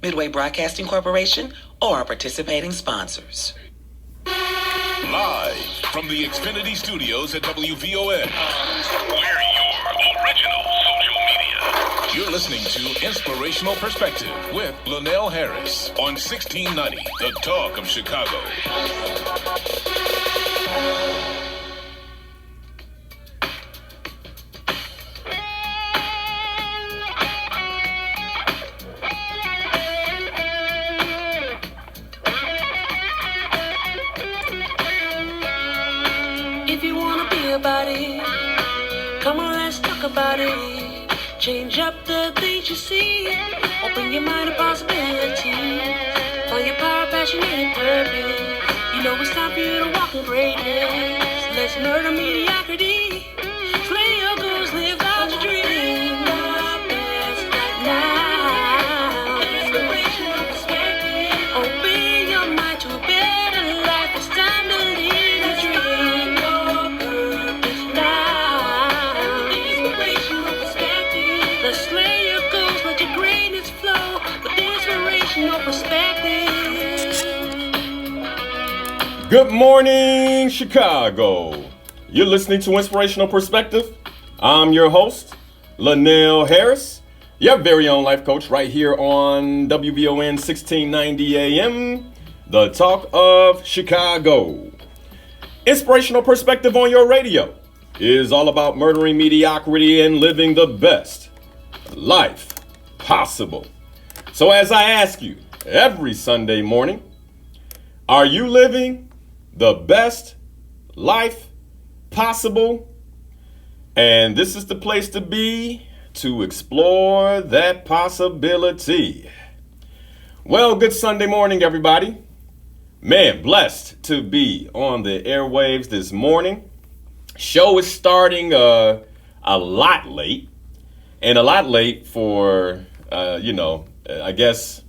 Midway Broadcasting Corporation, or our participating sponsors. Live from the Xfinity Studios at WVON. We're your original social media. You're listening to Inspirational Perspective with Linal Harris on 1690, The Talk of Chicago. If you wanna be about it, come on, let's talk about it. Change up the things you see. Open your mind to possibilities. Find your power, passion, and purpose. You know it's time for you to walk in greatness. Let's murder mediocrity. Slay your goals, live out your dream. Your best life now. Inspirational perspective. Open your mind to a better life. It's time to live your dream. Your purpose now. Inspirational perspective. Let's slay your goals, let your greatness flow. With inspirational perspective. Good morning, Chicago. You're listening to Inspirational Perspective. I'm your host, Linal Harris, your very own life coach, right here on WVON 1690 AM, The Talk of Chicago. Inspirational Perspective on your radio is all about murdering mediocrity and living the best life possible. So as I ask you every Sunday morning, are you living the best life possible? And this is the place to be to explore that possibility. Well, good Sunday morning, everybody. Man, blessed to be on the airwaves this morning. Show is starting a lot late, and a lot late for, I guess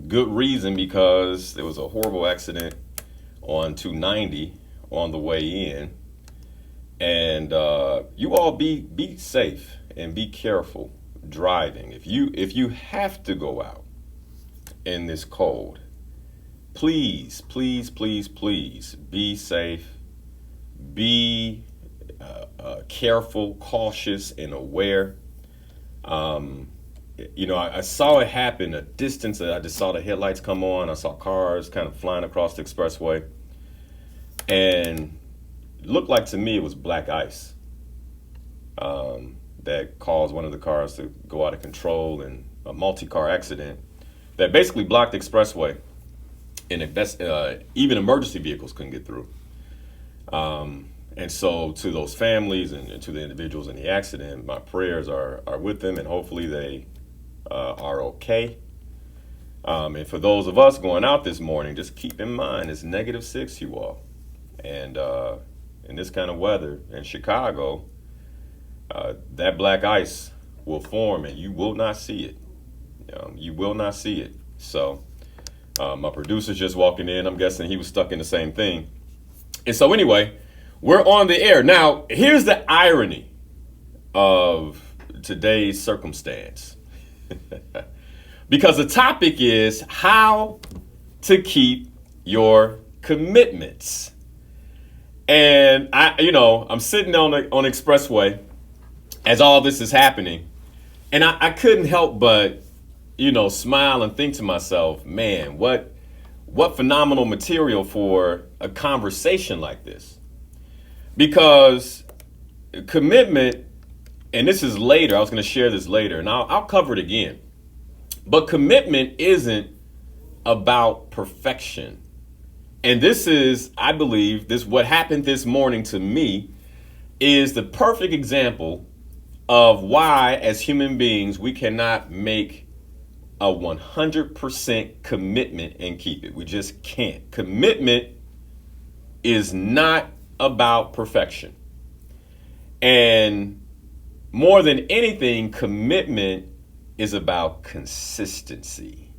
good reason, because there was a horrible accident on 290 on the way in. And you all be safe and be careful driving. If you have to go out in this cold, please be safe. Be careful, cautious, and aware. I saw it happen a distance. I just saw the headlights come on. I saw cars kind of flying across the expressway, and it looked like to me it was black ice that caused one of the cars to go out of control, and a multi-car accident that basically blocked the expressway, and even emergency vehicles couldn't get through. And so to those families and to the individuals in the accident, my prayers are with them, and hopefully they are okay. And for those of us going out this morning, just keep in mind it's -6, you all. And in this kind of weather in Chicago, that black ice will form and you will not see it. You will not see it. So my producer's just walking in. I'm guessing he was stuck in the same thing. And so anyway, we're on the air. Now, here's the irony of today's circumstance. Because the topic is how to keep your commitments. And I'm sitting on the expressway as all this is happening, and I couldn't help but, smile and think to myself, man, what phenomenal material for a conversation like this. Because commitment, and this is later, I was going to share this later, and I'll cover it again. But commitment isn't about perfection. And this is, I believe, what happened this morning to me is the perfect example of why, as human beings, we cannot make a 100% commitment and keep it. We just can't. Commitment is not about perfection. And more than anything, commitment is about consistency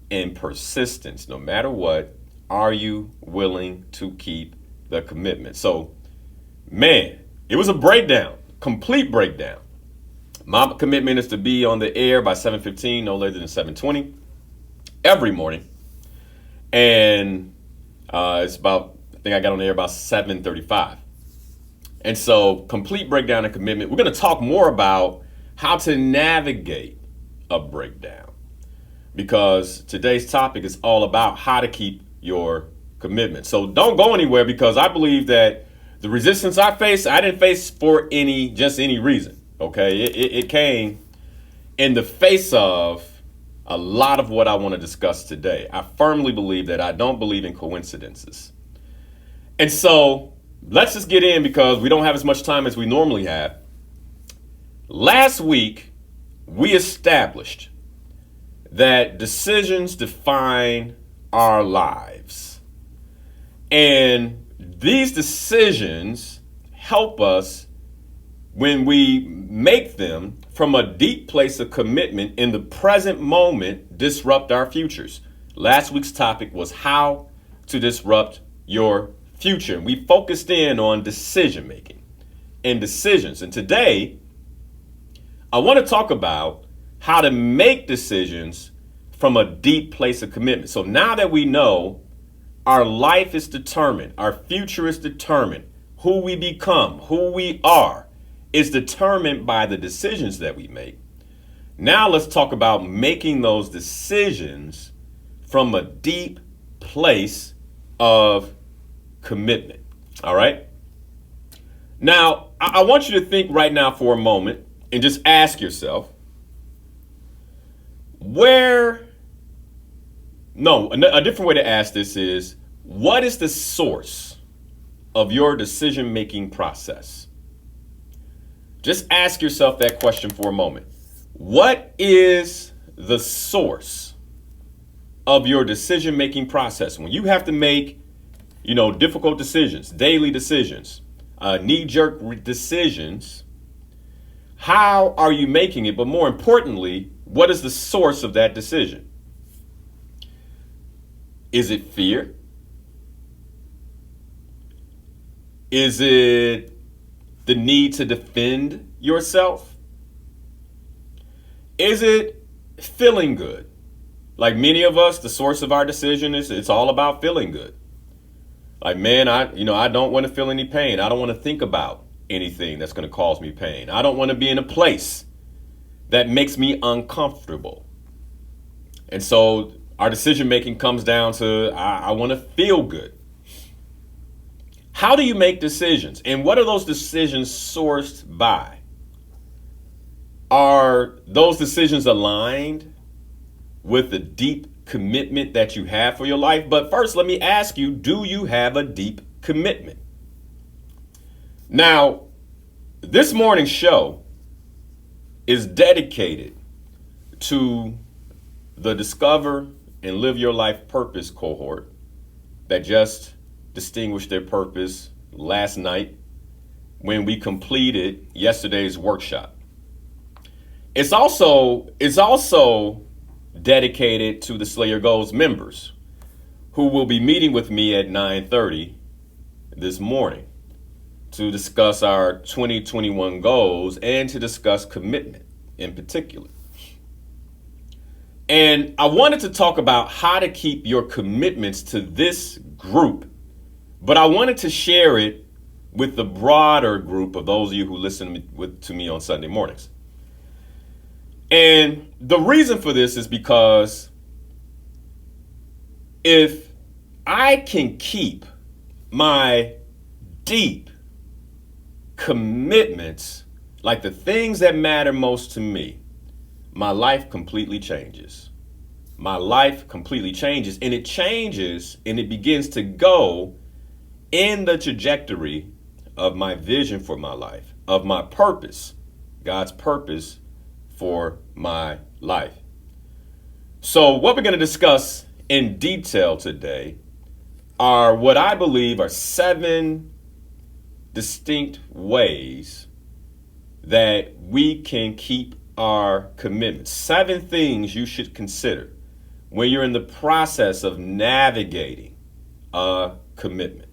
and persistence. No matter what, are you willing to keep the commitment? So, man, it was a breakdown, complete breakdown. My commitment is to be on the air by 7:15, no later than 7:20. every morning. And it's about, I think I got on there about 7:35. And so complete breakdown and commitment. We're going to talk more about how to navigate a breakdown, because today's topic is all about how to keep your commitment. So don't go anywhere, because I believe that the resistance I didn't face for just any reason. Okay. It came in the face of a lot of what I want to discuss today. I firmly believe that I don't believe in coincidences. And so let's just get in, because we don't have as much time as we normally have. Last week, we established that decisions define our lives. And these decisions help us, when we make them from a deep place of commitment in the present moment, disrupt our futures. Last week's topic was how to disrupt your future. We focused in on decision making and decisions. And today, I want to talk about how to make decisions from a deep place of commitment. So now that we know our life is determined, our future is determined, who we become, who we are, is determined by the decisions that we make. Now let's talk about making those decisions from a deep place of commitment. All right. Now, I want you to think right now for a moment and just ask yourself, a different way to ask this is, what is the source of your decision-making process? Just ask yourself that question for a moment. What is the source of your decision-making process? When you have to make, difficult decisions, daily decisions, knee-jerk decisions, how are you making it? But more importantly, what is the source of that decision? Is it fear? Is it the need to defend yourself? Is it feeling good? Like many of us, the source of our decision is it's all about feeling good. Like, man, I don't want to feel any pain. I don't want to think about anything that's going to cause me pain. I don't want to be in a place that makes me uncomfortable. And so our decision making comes down to, I want to feel good. How do you make decisions? And what are those decisions sourced by? Are those decisions aligned with the deep commitment that you have for your life? But first, let me ask you, do you have a deep commitment? Now, this morning's show is dedicated to the Discover and Live Your Life Purpose cohort that just distinguished their purpose last night when we completed yesterday's workshop. It's also dedicated to the Slay Your Goals members who will be meeting with me at 9:30 this morning to discuss our 2021 goals and to discuss commitment in particular. And I wanted to talk about how to keep your commitments to this group, but I wanted to share it with the broader group of those of you who listen to me on Sunday mornings. And the reason for this is because if I can keep my deep commitments, like the things that matter most to me, my life completely changes. My life completely changes, and it changes and it begins to go in the trajectory of my vision for my life, of my purpose, God's purpose for my life. So what we're going to discuss in detail today are what I believe are 7 distinct ways that we can keep our commitments. 7 things you should consider when you're in the process of navigating a commitment.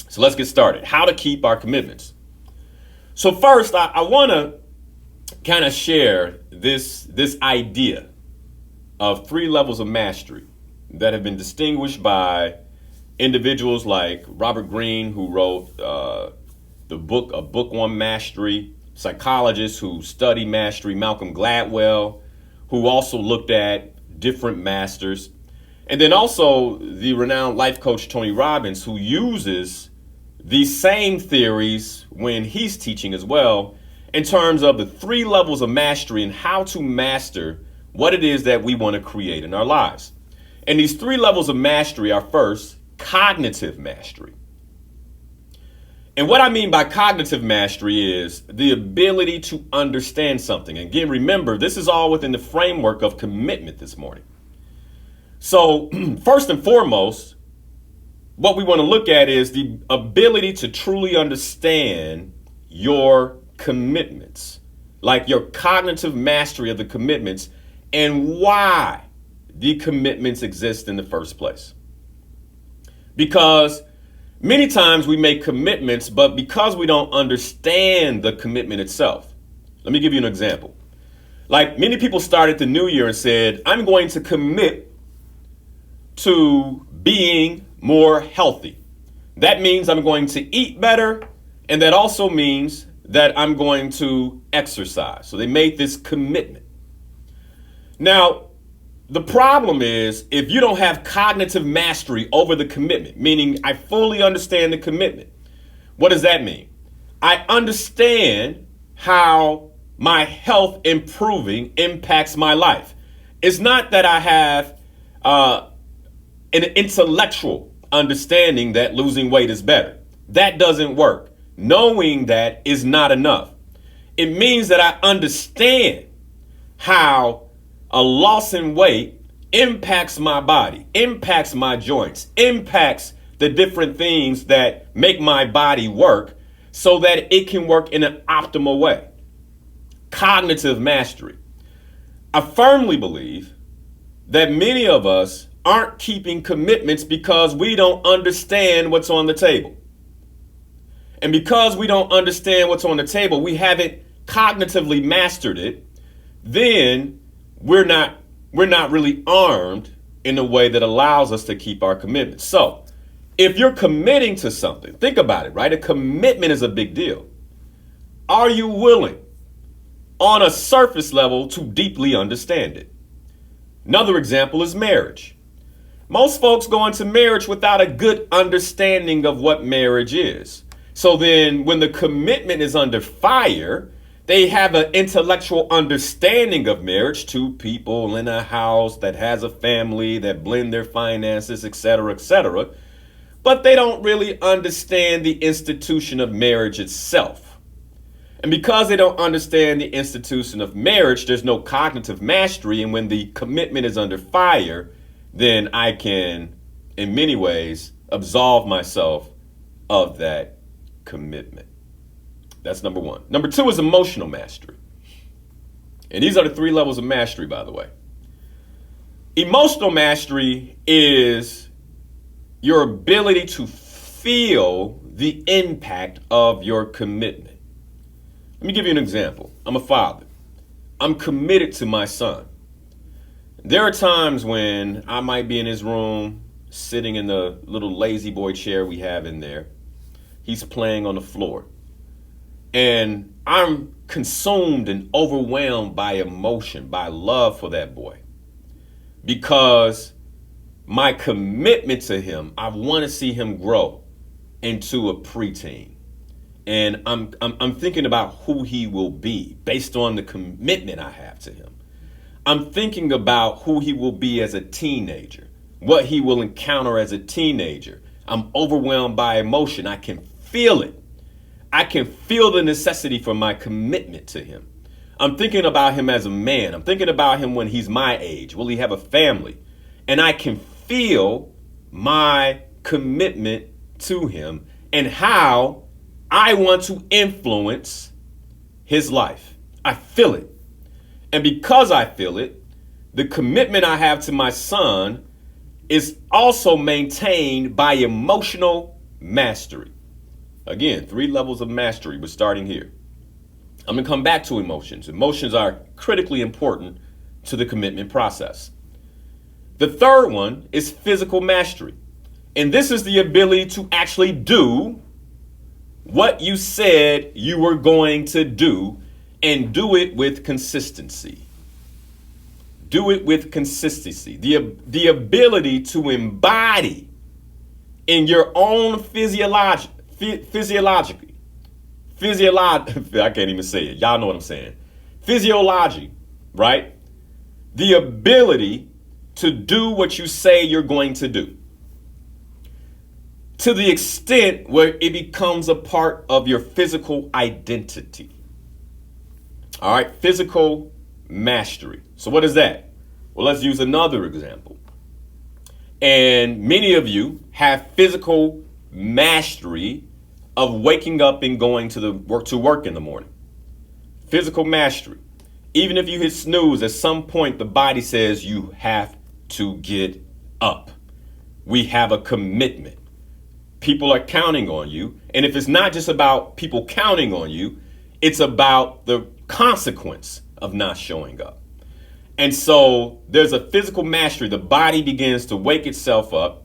So let's get started. How to keep our commitments. So first, I want to kind of share this idea of 3 levels of mastery that have been distinguished by individuals like Robert Greene, who wrote the book, A Book on Mastery, psychologists who study mastery, Malcolm Gladwell, who also looked at different masters, and then also the renowned life coach Tony Robbins, who uses these same theories when he's teaching as well, in terms of the 3 levels of mastery and how to master what it is that we want to create in our lives. And these 3 levels of mastery are, first, cognitive mastery. And what I mean by cognitive mastery is the ability to understand something. Again, remember, this is all within the framework of commitment this morning. So first and foremost, what we want to look at is the ability to truly understand your commitments, like your cognitive mastery of the commitments and why the commitments exist in the first place. Because many times we make commitments, but because we don't understand the commitment itself. Let me give you an example. Like, many people started the new year and said, I'm going to commit to being more healthy. That means I'm going to eat better, and that also means that I'm going to exercise. So they made this commitment. Now, the problem is, if you don't have cognitive mastery over the commitment, meaning I fully understand the commitment, what does that mean? I understand how my health improving impacts my life. It's not that I have an intellectual understanding that losing weight is better. That doesn't work. Knowing that is not enough. It means that I understand how a loss in weight impacts my body, impacts my joints, impacts the different things that make my body work so that it can work in an optimal way. Cognitive mastery. I firmly believe that many of us aren't keeping commitments because we don't understand what's on the table. And because we don't understand what's on the table, we haven't cognitively mastered it, then we're not really armed in a way that allows us to keep our commitments. So if you're committing to something, think about it, right? A commitment is a big deal. Are you willing on a surface level to deeply understand it? Another example is marriage. Most folks go into marriage without a good understanding of what marriage is. So then when the commitment is under fire, they have an intellectual understanding of marriage, 2 people in a house that has a family, that blend their finances, etc., but they don't really understand the institution of marriage itself. And because they don't understand the institution of marriage, there's no cognitive mastery. And when the commitment is under fire, then I can, in many ways, absolve myself of that commitment. That's number 1. Number 2 is emotional mastery. And these are the 3 levels of mastery, by the way. Emotional mastery is your ability to feel the impact of your commitment. Let me give you an example. I'm a father. I'm committed to my son. There are times when I might be in his room, sitting in the little lazy boy chair we have in there. He's playing on the floor. And I'm consumed and overwhelmed by emotion, by love for that boy. Because my commitment to him, I want to see him grow into a preteen. And I'm thinking about who he will be based on the commitment I have to him. I'm thinking about who he will be as a teenager, what he will encounter as a teenager. I'm overwhelmed by emotion. I can feel it. I can feel the necessity for my commitment to him. I'm thinking about him as a man. I'm thinking about him when he's my age. Will he have a family? And I can feel my commitment to him and how I want to influence his life. I feel it. And because I feel it, the commitment I have to my son is also maintained by emotional mastery. Again, 3 levels of mastery. We're starting here. I'm going to come back to emotions. Emotions are critically important to the commitment process. The third one is physical mastery. And this is the ability to actually do what you said you were going to do, and do it with consistency. Do it with consistency. The ability to embody in your own physiologically, I can't even say it. Y'all know what I'm saying. Physiology, right? The ability to do what you say you're going to do, to the extent where it becomes a part of your physical identity. All right, physical mastery. So what is that? Well, let's use another example. And many of you have physical mastery of waking up and going to work in the morning. Physical mastery. Even if you hit snooze, at some point the body says you have to get up. We have a commitment. People are counting on you. And if it's not just about people counting on you, it's about the consequence of not showing up. And so there's a physical mastery. The body begins to wake itself up.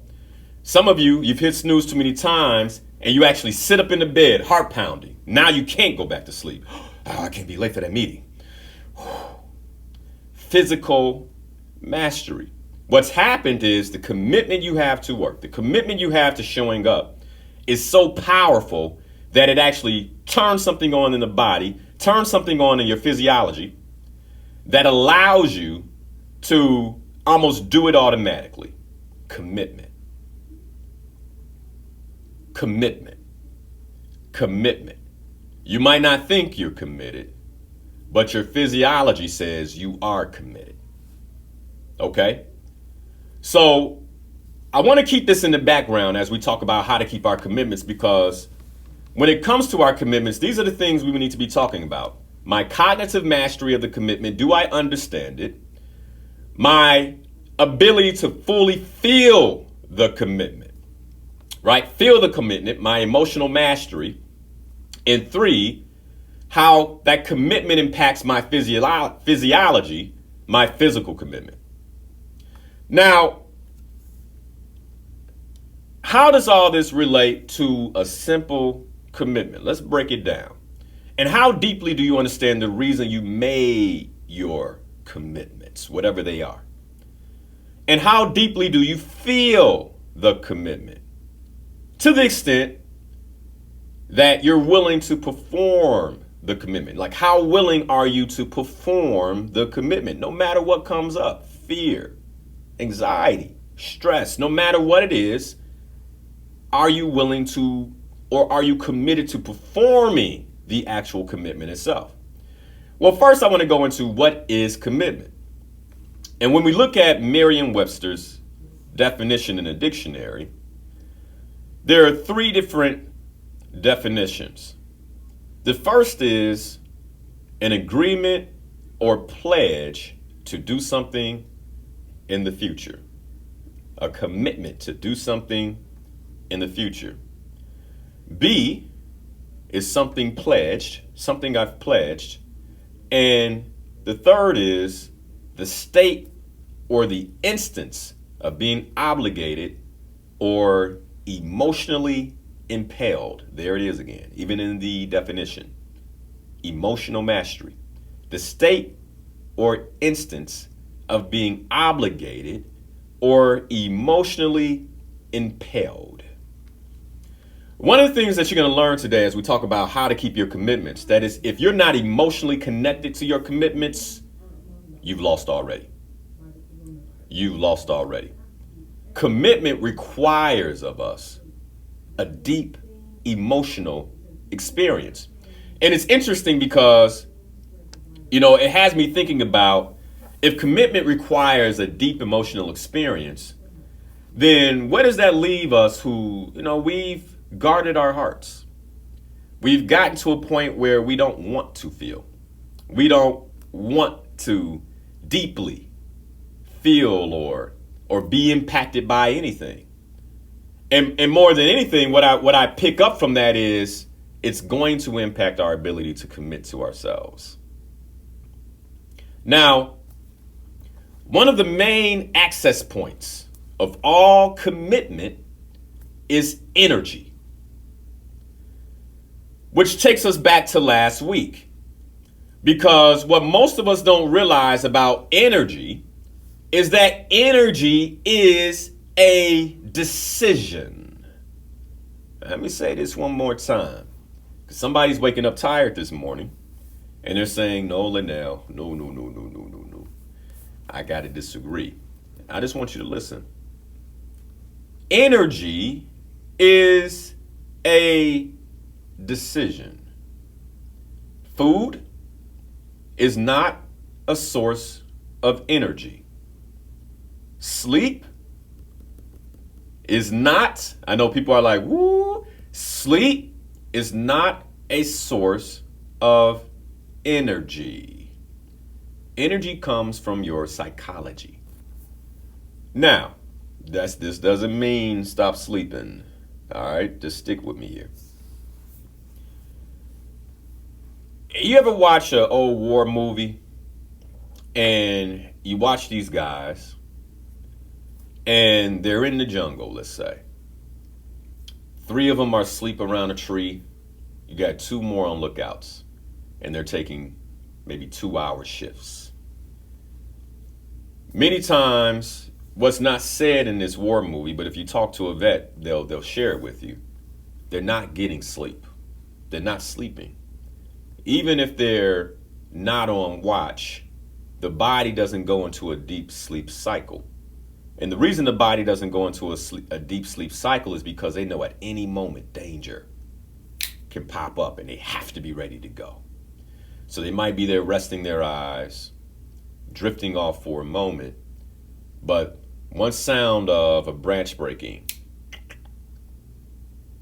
Some of you, you've hit snooze too many times and you actually sit up in the bed, heart pounding. Now you can't go back to sleep. Oh, I can't be late for that meeting. Physical mastery. What's happened is the commitment you have to work, the commitment you have to showing up is so powerful that it actually turns something on in the body, turns something on in your physiology that allows you to almost do it automatically. Commitment. Commitment. Commitment. You might not think you're committed, but your physiology says you are committed. Okay? So I want to keep this in the background as we talk about how to keep our commitments, because when it comes to our commitments, these are the things we need to be talking about. My cognitive mastery of the commitment. Do I understand it? My ability to fully feel the commitment, right? Feel the commitment, my emotional mastery. And 3, how that commitment impacts my physiology, my physical commitment. Now, how does all this relate to a simple commitment? Let's break it down. And how deeply do you understand the reason you made your commitments, whatever they are? And how deeply do you feel the commitment? To the extent that you're willing to perform the commitment. Like, how willing are you to perform the commitment? No matter what comes up, fear, anxiety, stress, no matter what it is, are you willing to, or are you committed to performing the actual commitment itself? Well, first I want to go into what is commitment. And when we look at Merriam-Webster's definition in a dictionary, there are 3 different definitions. The first is an agreement or pledge to do something in the future. A commitment to do something in the future. B is something pledged, something I've pledged. And the third is the state or the instance of being obligated or emotionally impelled. There it is again, even in the definition. Emotional mastery. The state or instance of being obligated or emotionally impelled. One of the things that you're going to learn today as we talk about how to keep your commitments, that is, if you're not emotionally connected to your commitments, you've lost already. You've lost already. Commitment requires of us a deep emotional experience. And it's interesting because, it has me thinking about, if commitment requires a deep emotional experience, then where does that leave us who, we've guarded our hearts? We've gotten to a point where we don't want to feel. We don't want to deeply feel or be impacted by anything. And more than anything, what I pick up from that is it's going to impact our ability to commit to ourselves. Now, One of the main access points of all commitment is energy, which takes us back to last week. Because what most of us don't realize about energy is that energy is a decision. Let me say this one more time. Because somebody's waking up tired this morning and they're saying, no, Linal, no. I got to disagree. I just want you to listen. Energy is a decision. Food is not a source of energy. Sleep is not, I know people are like, woo, sleep is not a source of energy. Energy comes from your psychology. Now, this doesn't mean stop sleeping. All right, just stick with me here. You ever watch an old war movie and you watch these guys and they're in the jungle, let's say. 3 of them are asleep around a tree. You got 2 more on lookouts and they're taking maybe 2-hour shifts. Many times, what's not said in this war movie, but if you talk to a vet, they'll share it with you. They're not getting sleep. They're not sleeping. Even if they're not on watch, the body doesn't go into a deep sleep cycle. And the reason the body doesn't go into a deep sleep cycle is because they know at any moment danger can pop up and they have to be ready to go. So they might be there resting their eyes, drifting off for a moment, but one sound of a branch breaking,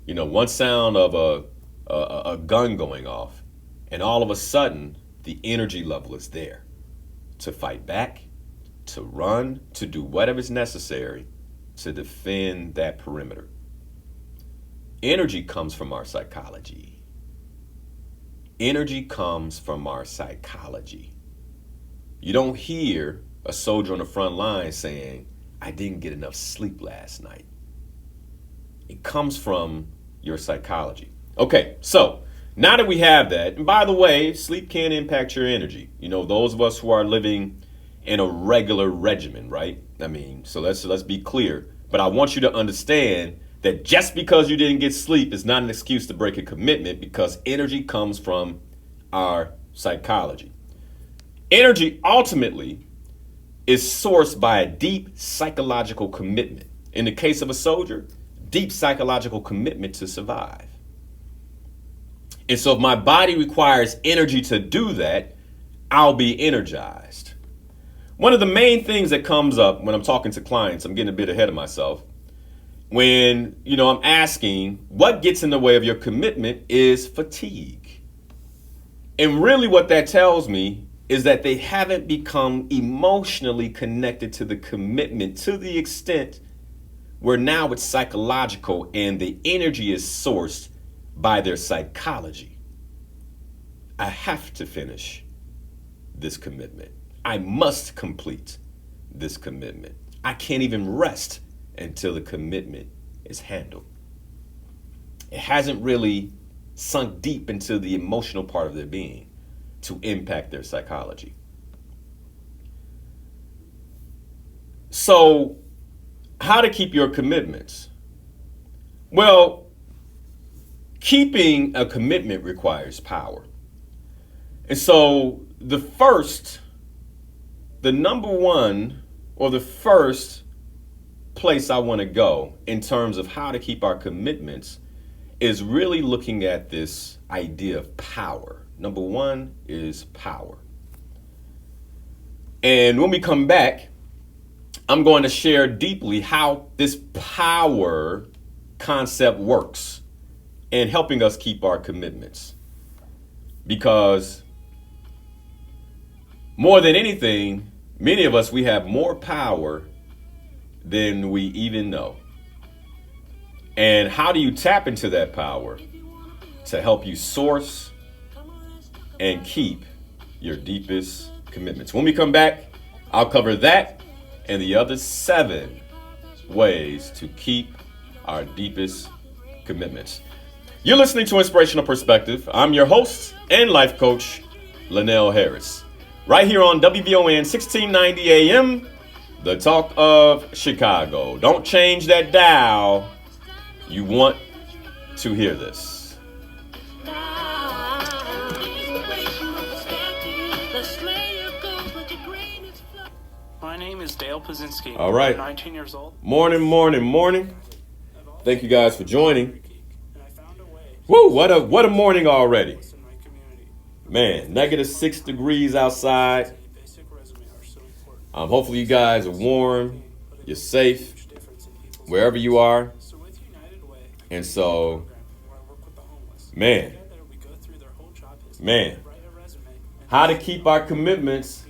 one sound of a gun going off, and all of a sudden, the energy level is there to fight back, to run, to do whatever's necessary to defend that perimeter. Energy comes from our psychology. Energy comes from our psychology. You don't hear a soldier on the front line saying, I didn't get enough sleep last night. It comes from your psychology. Okay, so now that we have that, and by the way, sleep can impact your energy. Those of us who are living in a regular regimen, right? So let's be clear. But I want you to understand that just because you didn't get sleep is not an excuse to break a commitment, because energy comes from our psychology. Energy ultimately is sourced by a deep psychological commitment. In the case of a soldier, deep psychological commitment to survive. And so if my body requires energy to do that, I'll be energized. One of the main things that comes up when I'm talking to clients, I'm getting a bit ahead of myself, when, I'm asking what gets in the way of your commitment is fatigue. And really what that tells me is that they haven't become emotionally connected to the commitment to the extent where now it's psychological and the energy is sourced by their psychology. I have to finish this commitment. I must complete this commitment. I can't even rest until the commitment is handled. It hasn't really sunk deep into the emotional part of their being to impact their psychology. So, how to keep your commitments? Well, keeping a commitment requires power. And so the number one, or the first place I want to go in terms of how to keep our commitments is really looking at this idea of power. Number one is power. And when we come back, I'm going to share deeply how this power concept works in helping us keep our commitments. Because more than anything, many of us, we have more power than we even know. And how do you tap into that power to help you source and keep your deepest commitments? When we come back, I'll cover that and the other 7 ways to keep our deepest commitments. You're listening to Inspirational Perspective. I'm your host and life coach, Linal Harris. Right here on WVON 1690 AM, the talk of Chicago. Don't change that dial. You want to hear this. My name is Dale Pazinski. All right. I'm 19 years old. Morning. Thank you guys for joining. Woo, what a morning already. Man, -6 degrees outside. Hopefully you guys are warm. You're safe wherever you are. And so, man, how to keep our commitments.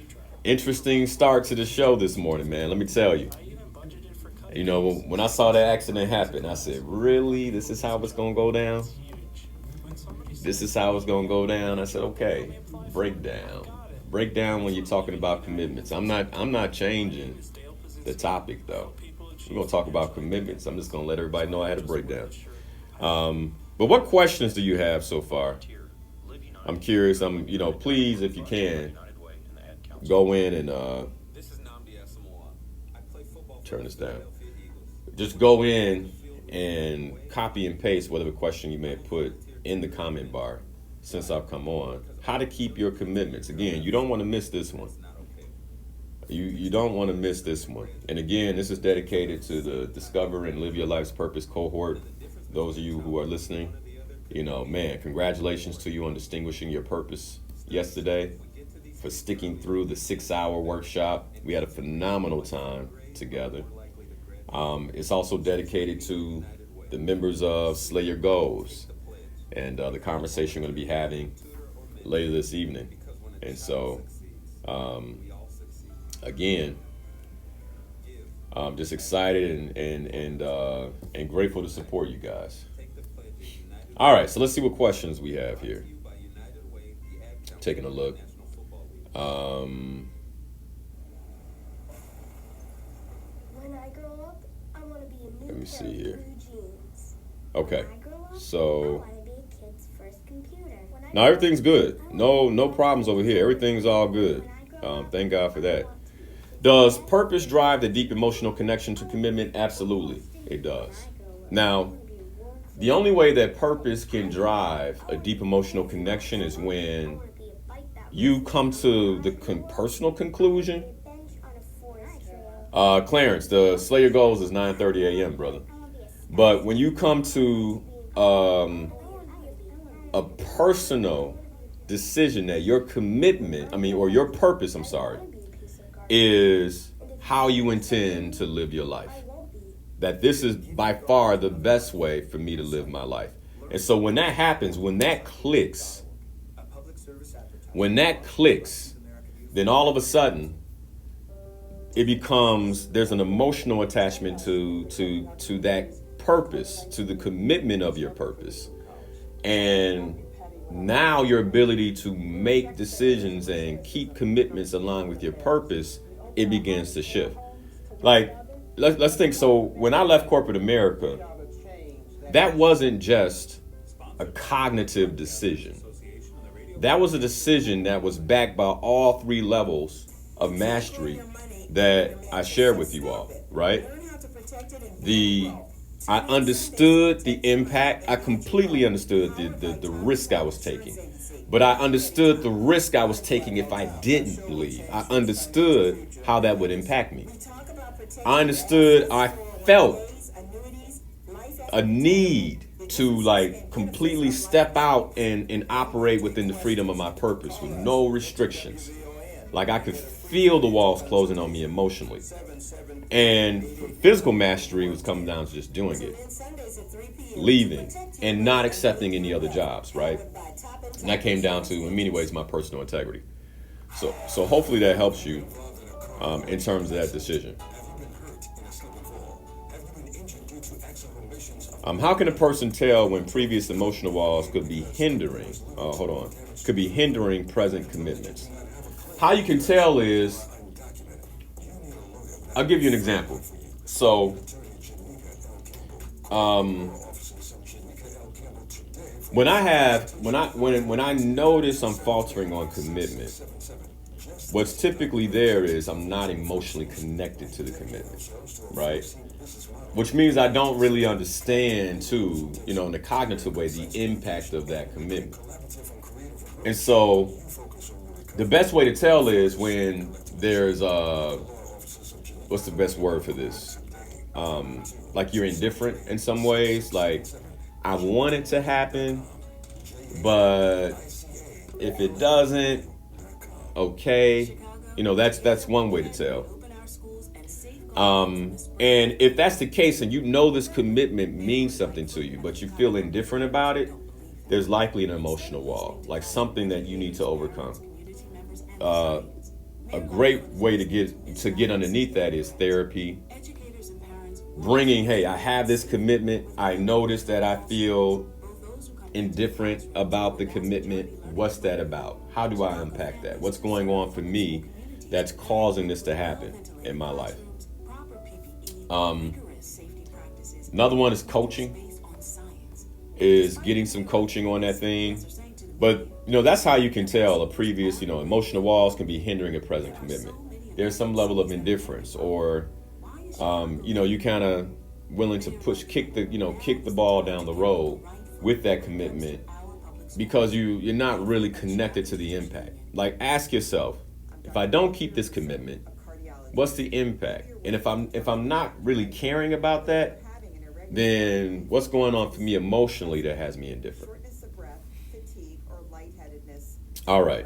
Interesting start to the show this morning, man. Let me tell you. You know, when I saw that accident happen, I said, really? This is how it's going to go down? This is how it's going to go down? I said, okay, break down when you're talking about commitments. I'm not changing the topic, though. We're going to talk about commitments. I'm just going to let everybody know I had a breakdown. But what questions do you have so far? I'm curious. Please, if you can, go in and turn this down. Just go in and copy and paste whatever question you may have put in the comment bar since I've come on. How to keep your commitments. Again, you don't want to miss this one. You don't want to miss this one. And again, this is dedicated to the Discover and Live Your Life's Purpose cohort. Those of you who are listening, congratulations to you on distinguishing your purpose yesterday, for sticking through the 6-hour workshop. We had a phenomenal time together. It's also dedicated to the members of Slay Your Goals and the conversation we're going to be having later this evening. And so, again, I'm just excited and grateful to support you guys. All right, so let's see what questions we have here. Taking a look. When I grow up, I want to be a new Let me pair see of here. blue jeans. Okay, When I grow up, I so want to be a kid's first computer. When I now grow everything's up, good. I No want to be problems over here. Everything's all good. When I grow up, Thank God for that. I want to be Does purpose drive the deep emotional connection to commitment? Absolutely, it does. Now, the only way that purpose can drive a deep emotional connection is when you come to the personal conclusion. Clarence, the Slay Your Goals is 9:30 a.m., brother. But when you come to a personal decision that your commitment, or your purpose, is how you intend to live your life. That this is by far the best way for me to live my life. And so when that happens, when that clicks, then all of a sudden, there's an emotional attachment to that purpose, to the commitment of your purpose. And now your ability to make decisions and keep commitments aligned with your purpose, it begins to shift. Like, let's think. So when I left corporate America, that wasn't just a cognitive decision. That was a decision that was backed by all 3 levels of mastery that I shared with you all, right? I understood the impact. I completely understood the risk I was taking. But I understood the risk I was taking if I didn't leave. I understood how that would impact me. I felt a need to completely step out and operate within the freedom of my purpose with no restrictions. Like I could feel the walls closing on me emotionally. And physical mastery was coming down to just doing it, leaving, and not accepting any other jobs, right? And that came down to, in many ways, my personal integrity. So hopefully that helps you in terms of that decision. How can a person tell when previous emotional walls could be hindering? Could be hindering present commitments. How you can tell is I'll give you an example. So, when I notice I'm faltering on commitment, what's typically there is I'm not emotionally connected to the commitment, right? Which means I don't really understand, too, in a cognitive way, the impact of that commitment. And so the best way to tell is when there's what's the best word for this? Like you're indifferent in some ways. Like, I want it to happen, but if it doesn't, okay. That's one way to tell. And if that's the case and this commitment means something to you, but you feel indifferent about it, there's likely an emotional wall, like something that you need to overcome. A great way to get underneath that is therapy. Bringing, hey, I have this commitment. I notice that I feel indifferent about the commitment. What's that about? How do I unpack that? What's going on for me that's causing this to happen in my life? Another one is coaching, is getting some coaching on that thing. But, that's how you can tell a previous, emotional walls can be hindering a present commitment. There's some level of indifference, or, you kind of willing to kick the ball down the road with that commitment because you're not really connected to the impact. Like, ask yourself, if I don't keep this commitment, what's the impact? And if I'm not really caring about that, then what's going on for me emotionally that has me indifferent? All right.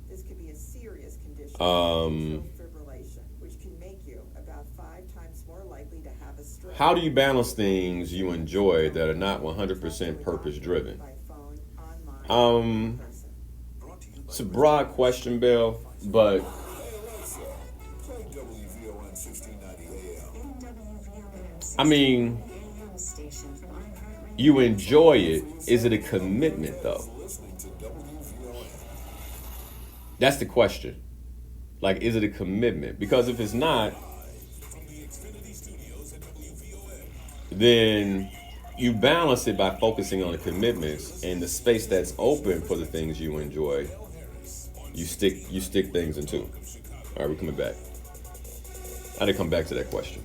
This could be a serious condition, fibrillation, which can make you about 5 times more likely to have a stroke. How do you balance things you enjoy that are not 100% purpose driven? It's a broad question, Bill, but I mean, you enjoy it. Is it a commitment, though? That's the question. Like, is it a commitment? Because if it's not, then you balance it by focusing on the commitments and the space that's open for the things you enjoy. You stick things into. All right, we're coming back. I didn't come back to that question.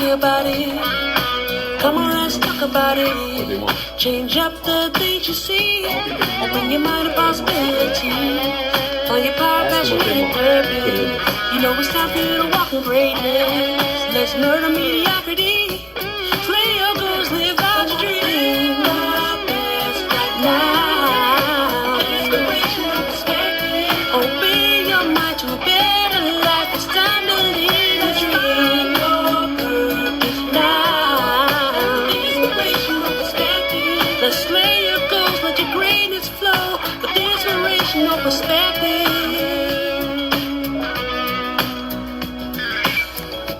About it, come on, let's talk about it. Change up the things you see. Open your mind to possibility. Find your power, passion, and purpose. It's time for you to walk in greatness. Let's murder mediocrity. Slay your goals, live out your dreams. Right now, inspirational perspective. Open your mind to a better life. It's time to live a dream. Let's slay your goals, let your greatness flow with inspirational perspective.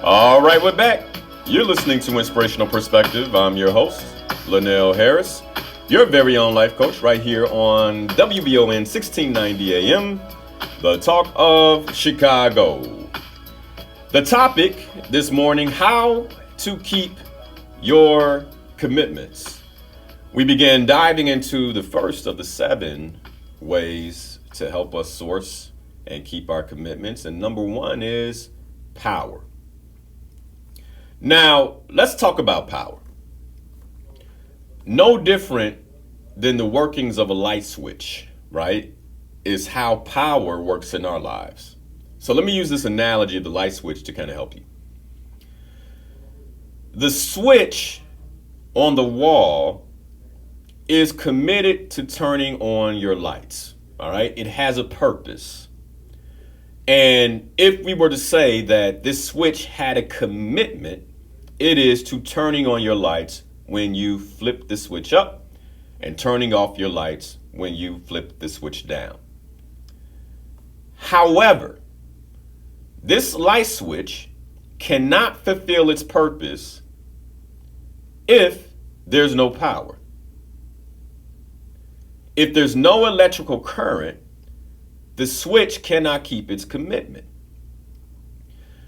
All right, we're back. You're listening to Inspirational Perspective. I'm your host, Linal Harris, your very own life coach, right here on WVON 1690 AM, the talk of Chicago. The topic this morning, how to keep your commitments. We began diving into the first of the 7 ways to help us source and keep our commitments. And number 1 is power. Now, let's talk about power. No different than the workings of a light switch, right? Is how power works in our lives. So let me use this analogy of the light switch to kind of help you. The switch on the wall is committed to turning on your lights, all right? It has a purpose. And if we were to say that this switch had a commitment, it is to turning on your lights when you flip the switch up and turning off your lights when you flip the switch down. However, this light switch cannot fulfill its purpose if there's no power. If there's no electrical current, the switch cannot keep its commitment.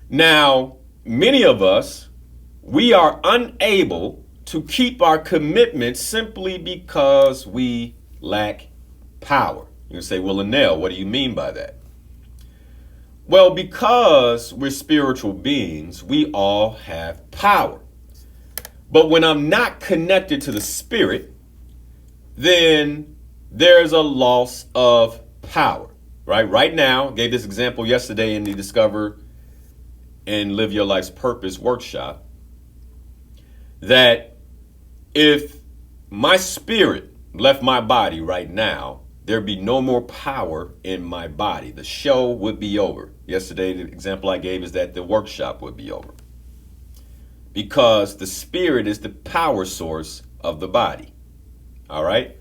Now, many of us, we are unable to keep our commitment simply because we lack power. You can say, well, Linal, what do you mean by that? Well, because we're spiritual beings, we all have power. But when I'm not connected to the spirit, then there's a loss of power, right? Right now, gave this example yesterday in the Discover and Live Your Life's Purpose workshop, that if my spirit left my body right now, there'd be no more power in my body. The show would be over. Yesterday, the example I gave is that the workshop would be over. Because the spirit is the power source of the body. All right?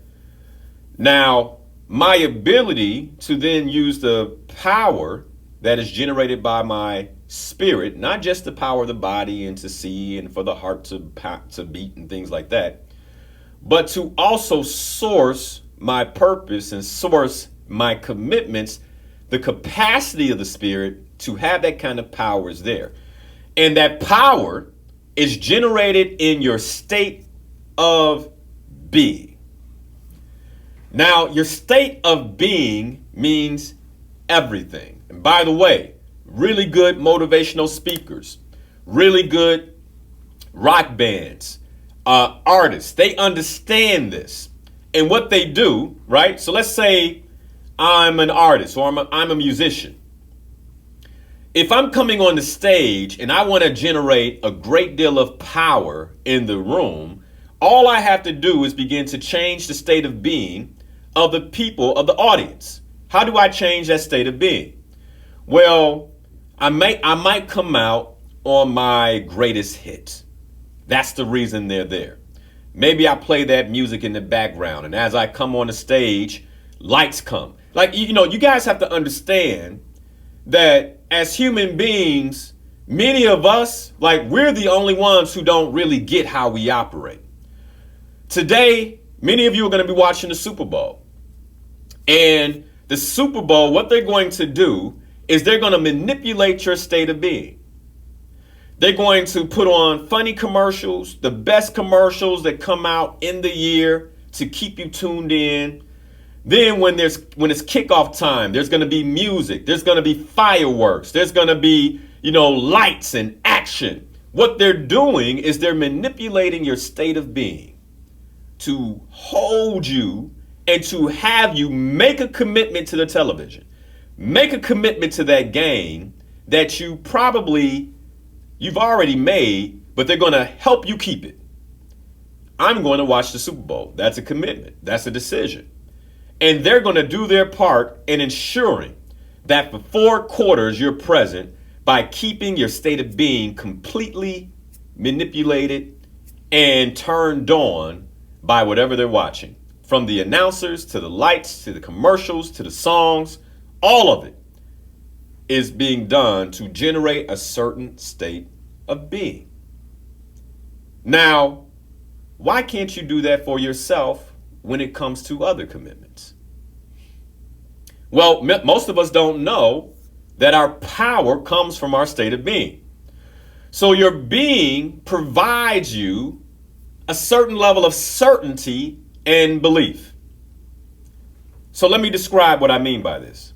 Now, my ability to then use the power that is generated by my spirit, not just the power of the body and to see and for the heart to beat and things like that, but to also source my purpose and source my commitments, the capacity of the spirit to have that kind of power is there. And that power is generated in your state of being. Now, your state of being means everything. And by the way, really good motivational speakers, really good rock bands, artists, they understand this. And what they do, right? So let's say I'm an artist or I'm a musician. If I'm coming on the stage and I want to generate a great deal of power in the room, all I have to do is begin to change the state of being of the people, of the audience. How do I change that state of being? Well, I might come out on my greatest hits. That's the reason they're there. Maybe I play that music in the background, and as I come on the stage, lights come. Like, you know, you guys have to understand that as human beings, many of us, like, we're the only ones who don't really get how we operate. Today, many of you are going to be watching the Super Bowl. And the Super Bowl, what they're going to do is they're going to manipulate your state of being. They're going to put on funny commercials, the best commercials that come out in the year to keep you tuned in. Then when it's kickoff time, there's going to be music. There's going to be fireworks. There's going to be, lights and action. What they're doing is they're manipulating your state of being to hold you and to have you make a commitment to the television. Make a commitment to that game that you've already made, but they're going to help you keep it. I'm going to watch the Super Bowl. That's a commitment. That's a decision. And they're going to do their part in ensuring that for 4 quarters you're present by keeping your state of being completely manipulated and turned on by whatever they're watching. From the announcers to the lights to the commercials to the songs, all of it is being done to generate a certain state of being. Now, why can't you do that for yourself when it comes to other commitments? Well, most of us don't know that our power comes from our state of being. So your being provides you a certain level of certainty and belief. So let me describe what I mean by this.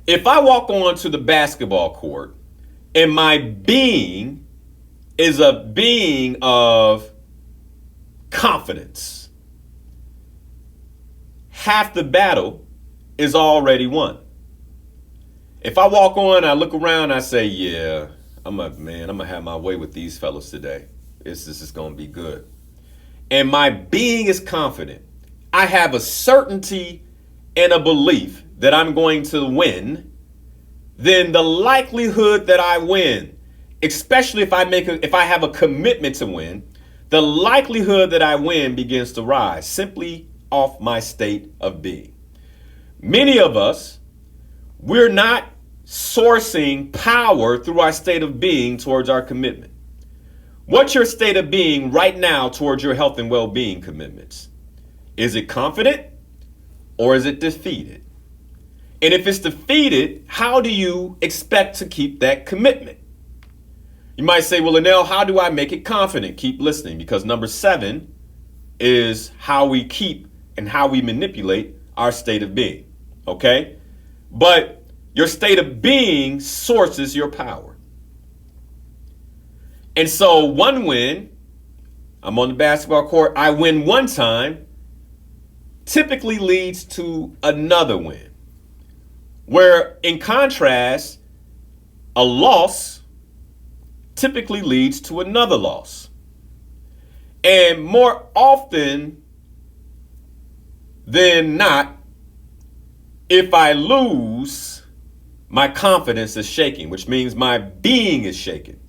If I walk onto the basketball court and my being is a being of confidence, half the battle is already won. If I walk on, I look around, I say, yeah, I'm gonna have my way with these fellas today. This is going to be good. And my being is confident. I have a certainty and a belief that I'm going to win. Then the likelihood that I win, especially if I have a commitment to win, the likelihood that I win begins to rise simply off my state of being. Many of us, we're not sourcing power through our state of being towards our commitment. What's your state of being right now towards your health and well-being commitments? Is it confident or is it defeated? And if it's defeated, how do you expect to keep that commitment? You might say, well, Linal, how do I make it confident? Keep listening, because number 7 is how we keep and how we manipulate our state of being. Okay? But your state of being sources your power. And so one win, I'm on the basketball court, I win one time, typically leads to another win. Where in contrast, a loss typically leads to another loss. And more often than not, if I lose, my confidence is shaking, which means my being is shaken.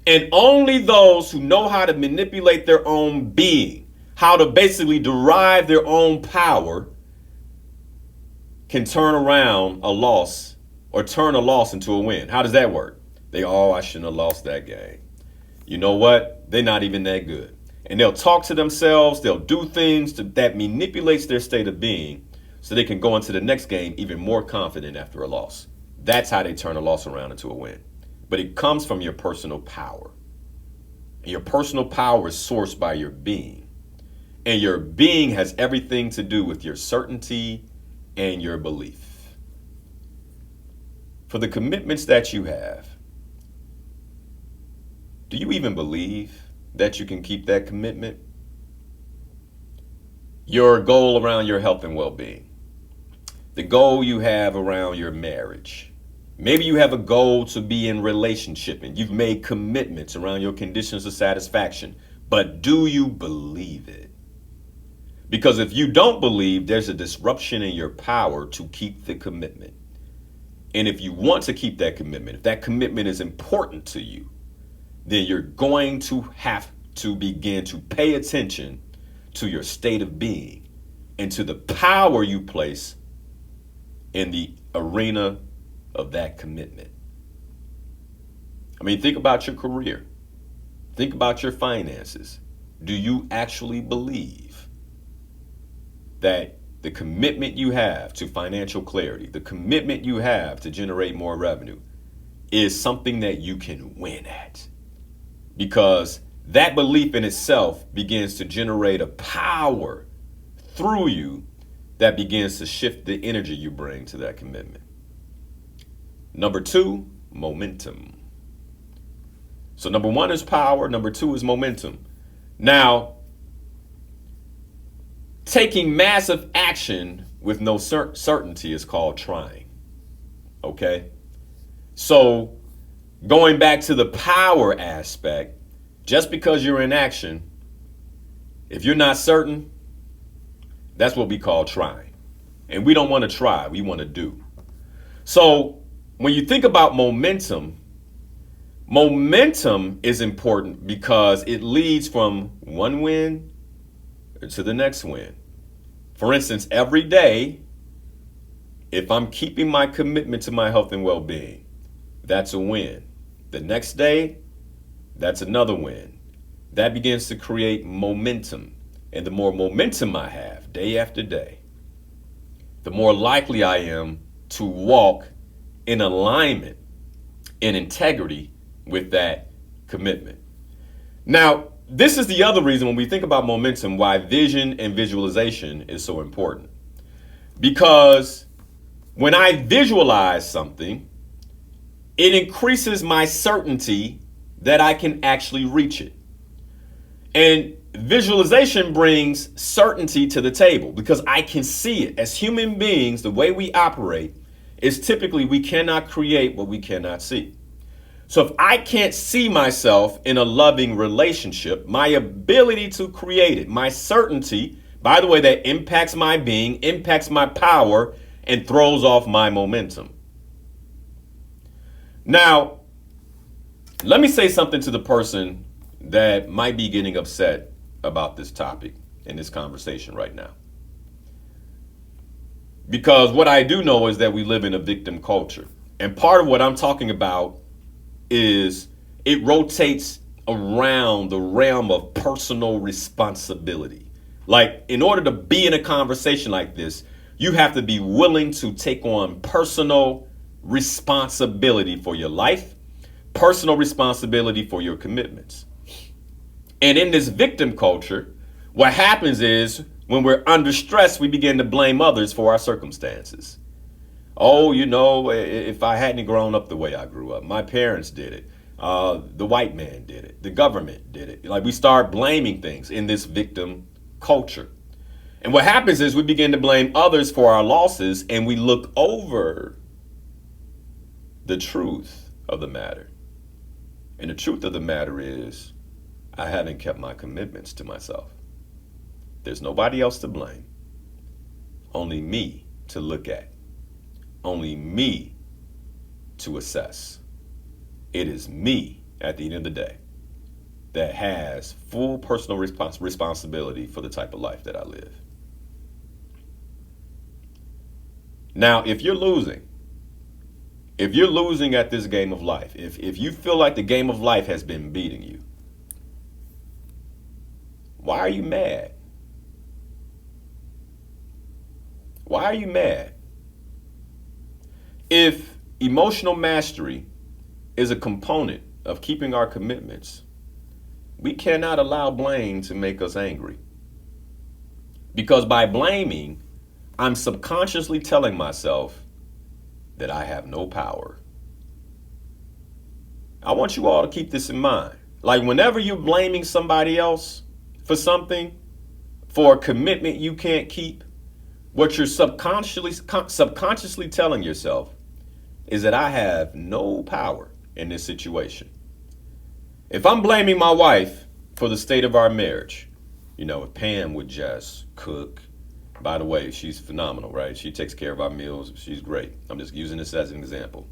And only those who know how to manipulate their own being, how to basically derive their own power, can turn around a loss or turn a loss into a win. How does that work? I shouldn't have lost that game. You know what? They're not even that good. And they'll talk to themselves. They'll do things that manipulates their state of being so they can go into the next game even more confident after a loss. That's how they turn a loss around into a win. But it comes from your personal power. And your personal power is sourced by your being. And your being has everything to do with your certainty and your belief. For the commitments that you have, do you even believe that you can keep that commitment? Your goal around your health and well-being, the goal you have around your marriage. Maybe you have a goal to be in relationship and you've made commitments around your conditions of satisfaction, but do you believe it? Because if you don't believe, there's a disruption in your power to keep the commitment. And if you want to keep that commitment, if that commitment is important to you, then you're going to have to begin to pay attention to your state of being and to the power you place in the arena of that commitment. I mean, think about your career. Think about your finances. Do you actually believe that the commitment you have to financial clarity, the commitment you have to generate more revenue, is something that you can win at? Because that belief in itself begins to generate a power through you that begins to shift the energy you bring to that commitment. Number 2, momentum. So number 1 is power. Number 2 is momentum. Now, taking massive action with no certainty is called trying. Okay? So going back to the power aspect, just because you're in action, if you're not certain, that's what we call trying. And we don't want to try, we want to do. So when you think about momentum, momentum is important because it leads from one win to the next win. For instance, every day, if I'm keeping my commitment to my health and well-being, that's a win. The next day, that's another win. That begins to create momentum. And the more momentum I have day after day, the more likely I am to walk in alignment, in integrity with that commitment. Now, this is the other reason when we think about momentum, why vision and visualization is so important. Because when I visualize something, it increases my certainty that I can actually reach it. And visualization brings certainty to the table because I can see it. As human beings, the way we operate is typically we cannot create what we cannot see. So if I can't see myself in a loving relationship, my ability to create it, my certainty, by the way, that impacts my being, impacts my power, and throws off my momentum. Now, let me say something to the person that might be getting upset about this topic in this conversation right now. Because what I do know is that we live in a victim culture. And part of what I'm talking about is it rotates around the realm of personal responsibility. Like, in order to be in a conversation like this, you have to be willing to take on personal responsibility for your life, personal responsibility for your commitments. And in this victim culture, what happens is when we're under stress, we begin to blame others for our circumstances. Oh, you know, if I hadn't grown up the way I grew up, my parents did it. The white man did it. The government did it. Like, we start blaming things in this victim culture. And what happens is we begin to blame others for our losses, and we look over the truth of the matter. And the truth of the matter is, I haven't kept my commitments to myself. There's nobody else to blame. Only me to look at. Only me to assess. It is me, at the end of the day, that has full personal responsibility for the type of life that I live. Now, if you're losing at this game of life, if you feel like the game of life has been beating you, why are you mad? Why are you mad? If emotional mastery is a component of keeping our commitments, we cannot allow blame to make us angry. Because by blaming, I'm subconsciously telling myself that I have no power. I want you all to keep this in mind. Like, whenever you're blaming somebody else for something, for a commitment you can't keep, what you're subconsciously telling yourself is that I have no power in this situation. If I'm blaming my wife for the state of our marriage, you know, if Pam would just cook, by the way, she's phenomenal, right? She takes care of our meals. She's great. I'm just using this as an example.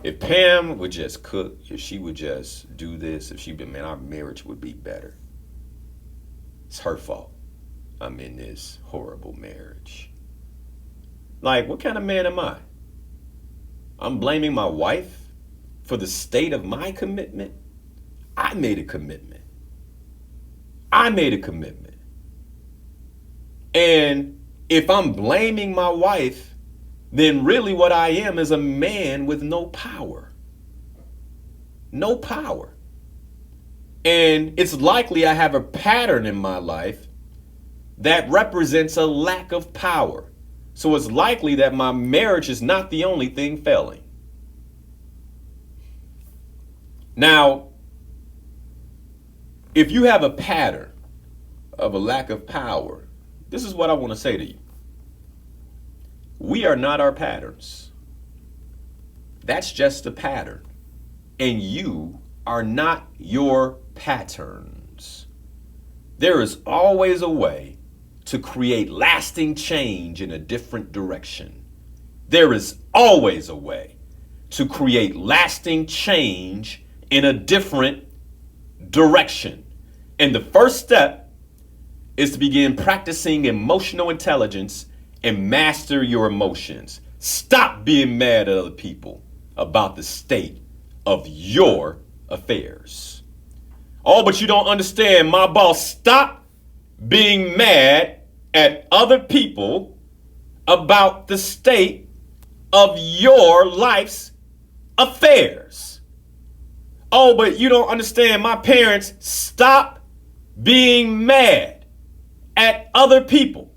If Pam would just cook, if she would just do this, if she'd been, man, our marriage would be better. It's her fault. I'm in this horrible marriage. Like, what kind of man am I? I'm blaming my wife for the state of my commitment? I made a commitment. And if I'm blaming my wife, then really what I am is a man with no power. No power. And it's likely I have a pattern in my life that represents a lack of power. So it's likely that my marriage is not the only thing failing. Now, if you have a pattern of a lack of power, this is what I want to say to you. We are not our patterns. That's just a pattern. And you are not your patterns. There is always a way to create lasting change in a different direction. There is always a way to create lasting change in a different direction. And the first step is to begin practicing emotional intelligence and master your emotions. Stop being mad at other people about the state of your affairs. Oh, but you don't understand, my boss. Stop being mad at other people about the state of your life's affairs. Oh, but you don't understand, my parents. Stop being mad at other people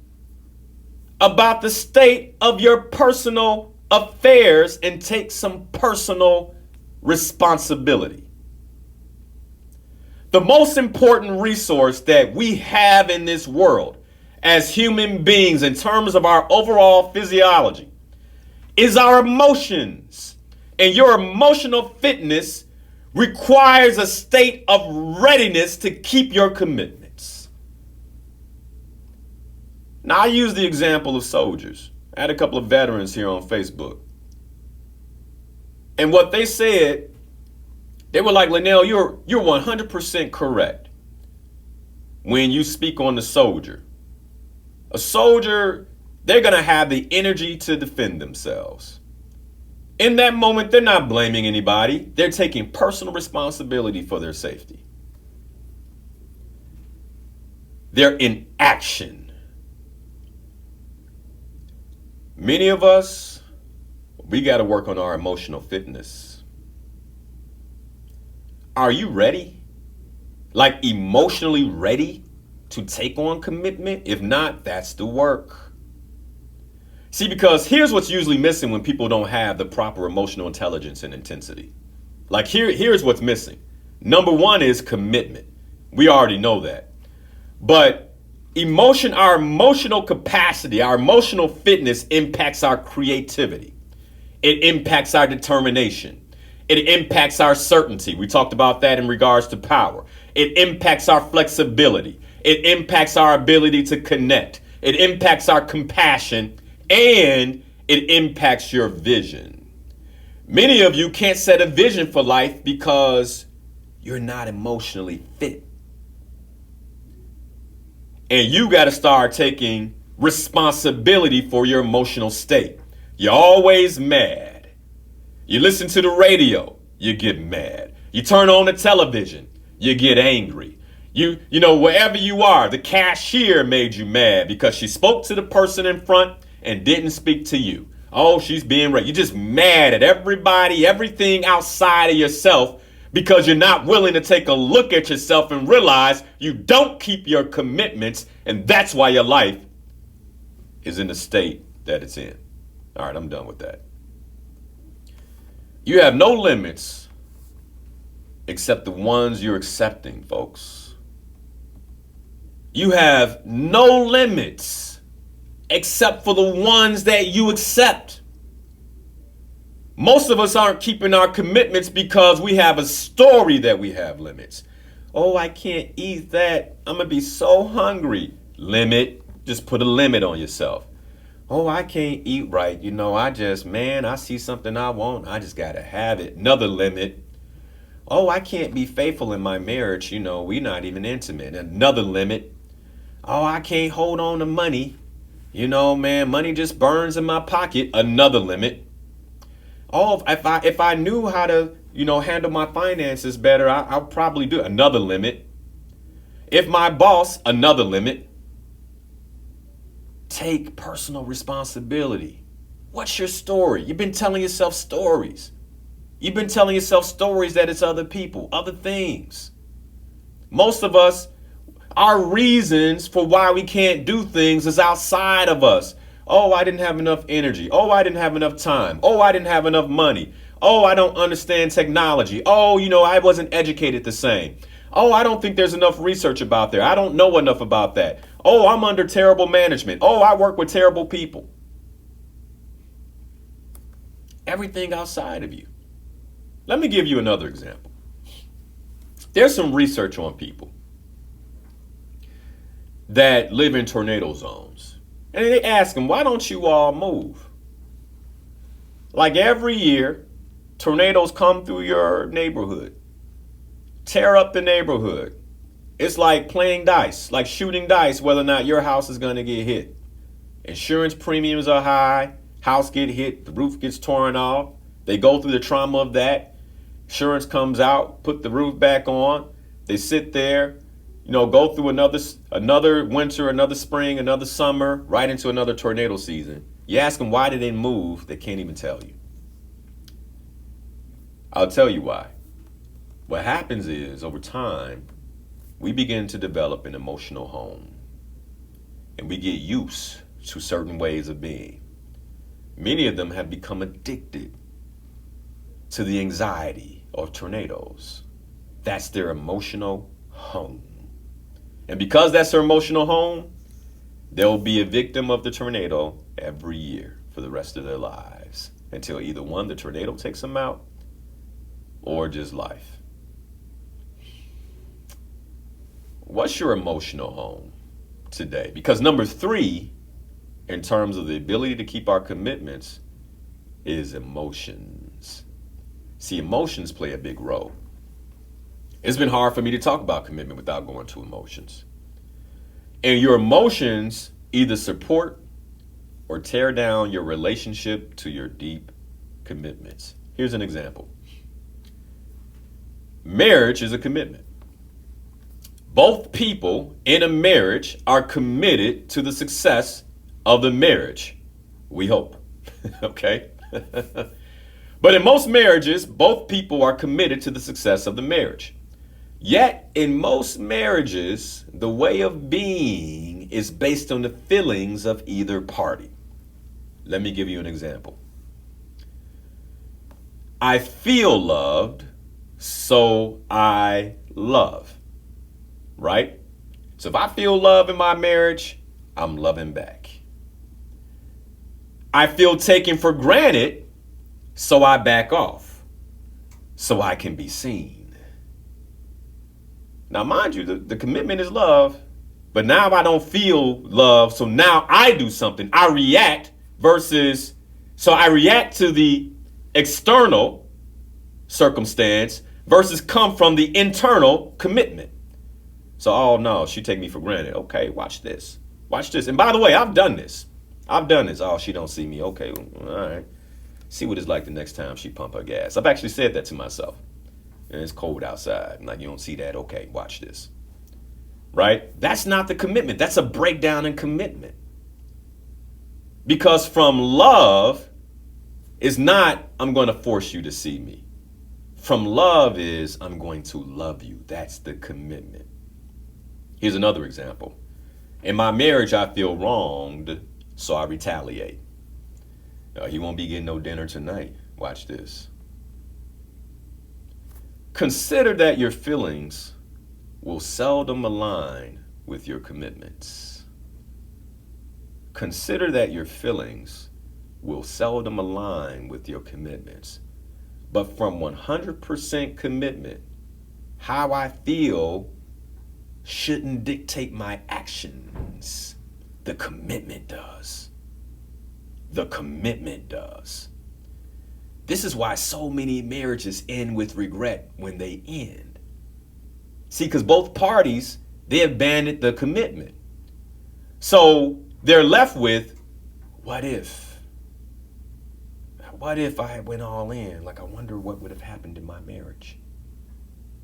about the state of your personal affairs and take some personal responsibility. The most important resource that we have in this world as human beings in terms of our overall physiology is our emotions. And your emotional fitness requires a state of readiness to keep your commitments. Now, I use the example of soldiers. I had a couple of veterans here on Facebook. And what they said, they were like, Linal, you're 100% correct when you speak on the soldier. A soldier, they're going to have the energy to defend themselves. In that moment, they're not blaming anybody. They're taking personal responsibility for their safety. They're in action. Many of us, we got to work on our emotional fitness. Are you ready? Like emotionally ready to take on commitment? If not, that's the work. See, because here's what's usually missing when people don't have the proper emotional intelligence and intensity. Like here's what's missing. Number one is commitment. We already know that. But our emotional capacity, our emotional fitness impacts our creativity. It impacts our determination. It impacts our certainty. We talked about that in regards to power. It impacts our flexibility. It impacts our ability to connect. It impacts our compassion. And it impacts your vision. Many of you can't set a vision for life because you're not emotionally fit. And you got to start taking responsibility for your emotional state. You're always mad. You listen to the radio, you get mad. You turn on the television, you get angry. You know, wherever you are, the cashier made you mad because she spoke to the person in front and didn't speak to you. Oh, she's being right. You're just mad at everybody, everything outside of yourself because you're not willing to take a look at yourself and realize you don't keep your commitments, and that's why your life is in the state that it's in. All right, I'm done with that. You have no limits except the ones you're accepting, folks. You have no limits except for the ones that you accept. Most of us aren't keeping our commitments because we have a story that we have limits. Oh, I can't eat that. I'm going to be so hungry. Limit. Just put a limit on yourself. Oh, I can't eat right. You know, I see something I want. I just got to have it. Another limit. Oh, I can't be faithful in my marriage. You know, we're not even intimate. Another limit. Oh, I can't hold on to money. You know, man, money just burns in my pocket. Another limit. Oh, if I knew how to, handle my finances better, I'll probably do another limit. If my boss, another limit. Take personal responsibility. What's your story? You've been telling yourself stories. You've been telling yourself stories that it's other people, other things. Most of us, our reasons for why we can't do things is outside of us. Oh, I didn't have enough energy. Oh, I didn't have enough time. Oh, I didn't have enough money. Oh, I don't understand technology. Oh, I wasn't educated the same. Oh, I don't think there's enough research about there. I don't know enough about that. Oh, I'm under terrible management. Oh, I work with terrible people. Everything outside of you. Let me give you another example. There's some research on people that live in tornado zones. And they ask them, why don't you all move? Like every year, tornadoes come through your neighborhood, tear up the neighborhood. It's like playing dice, like shooting dice, whether or not your house is going to get hit. Insurance premiums are high, house get hit, the roof gets torn off. They go through the trauma of that. Insurance comes out, put the roof back on. They sit there, go through another winter, another spring, another summer, right into another tornado season. You ask them why did they move, they can't even tell you. I'll tell you why. What happens is, over time, we begin to develop an emotional home. And we get used to certain ways of being. Many of them have become addicted to the anxiety of tornadoes. That's their emotional home. And because that's their emotional home, they'll be a victim of the tornado every year for the rest of their lives until either one, the tornado takes them out, or just life. What's your emotional home today? Because number 3, in terms of the ability to keep our commitments, is emotions. See, emotions play a big role. It's been hard for me to talk about commitment without going to emotions. And your emotions either support or tear down your relationship to your deep commitments. Here's an example. Marriage is a commitment. Both people in a marriage are committed to the success of the marriage. We hope. Okay? But in most marriages, both people are committed to the success of the marriage. Yet, in most marriages, the way of being is based on the feelings of either party. Let me give you an example. I feel loved, so I love. Right? So if I feel love in my marriage, I'm loving back. I feel taken for granted, so I back off, so I can be seen. Now, mind you, the commitment is love, but now I don't feel love, so now I do something. I react so I react to the external circumstance versus come from the internal commitment. So, oh no, she take me for granted. Okay, watch this. Watch this. And by the way, I've done this. Oh, she don't see me. Okay, all right. See what it's like the next time she pump her gas. I've actually said that to myself. And it's cold outside. I'm like, you don't see that? Okay, watch this. Right? That's not the commitment. That's a breakdown in commitment. Because from love is not, I'm going to force you to see me. From love is, I'm going to love you. That's the commitment. Here's another example. In my marriage, I feel wronged, so I retaliate. He won't be getting no dinner tonight. Watch this. Consider that your feelings will seldom align with your commitments. Consider that your feelings will seldom align with your commitments. But from 100% commitment, how I feel shouldn't dictate my actions. The commitment does. The commitment does. This is why so many marriages end with regret when they end. See, because both parties, they abandoned the commitment. So they're left with, what if? What if I went all in? Like, I wonder what would have happened in my marriage.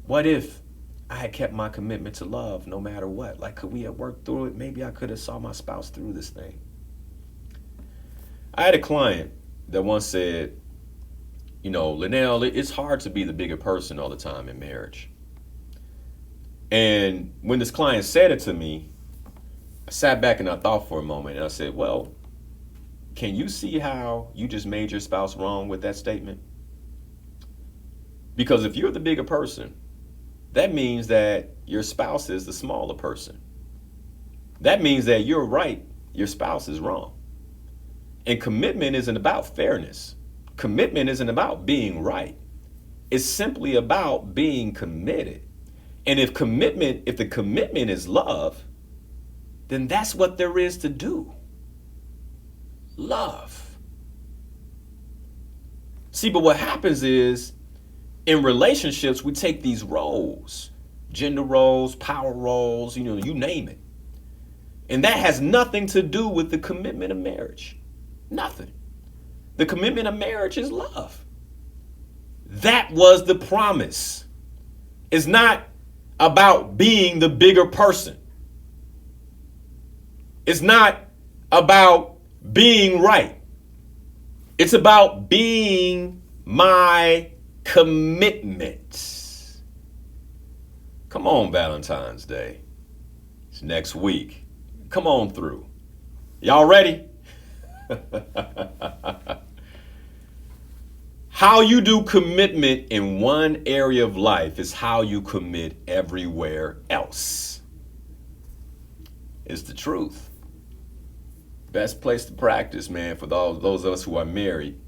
What if I had kept my commitment to love no matter what? Like, could we have worked through it? Maybe I could have saw my spouse through this thing. I had a client that once said, you know, Linal, it's hard to be the bigger person all the time in marriage. And when this client said it to me, I sat back and I thought for a moment and I said, well, can you see how you just made your spouse wrong with that statement? Because if you're the bigger person, that means that your spouse is the smaller person. That means that you're right, your spouse is wrong. And commitment isn't about fairness. Commitment isn't about being right. It's simply about being committed. And if the commitment is love, then that's what there is to do. Love. See, but what happens is in relationships, we take these roles, gender roles, power roles, you name it. And that has nothing to do with the commitment of marriage. Nothing. The commitment of marriage is love. That was the promise. It's not about being the bigger person. It's not about being right. It's about being my commitment. Come on, Valentine's Day. It's next week. Come on through. Y'all ready? How you do commitment in one area of life is how you commit everywhere else. It's the truth. Best place to practice, man, for those of us who are married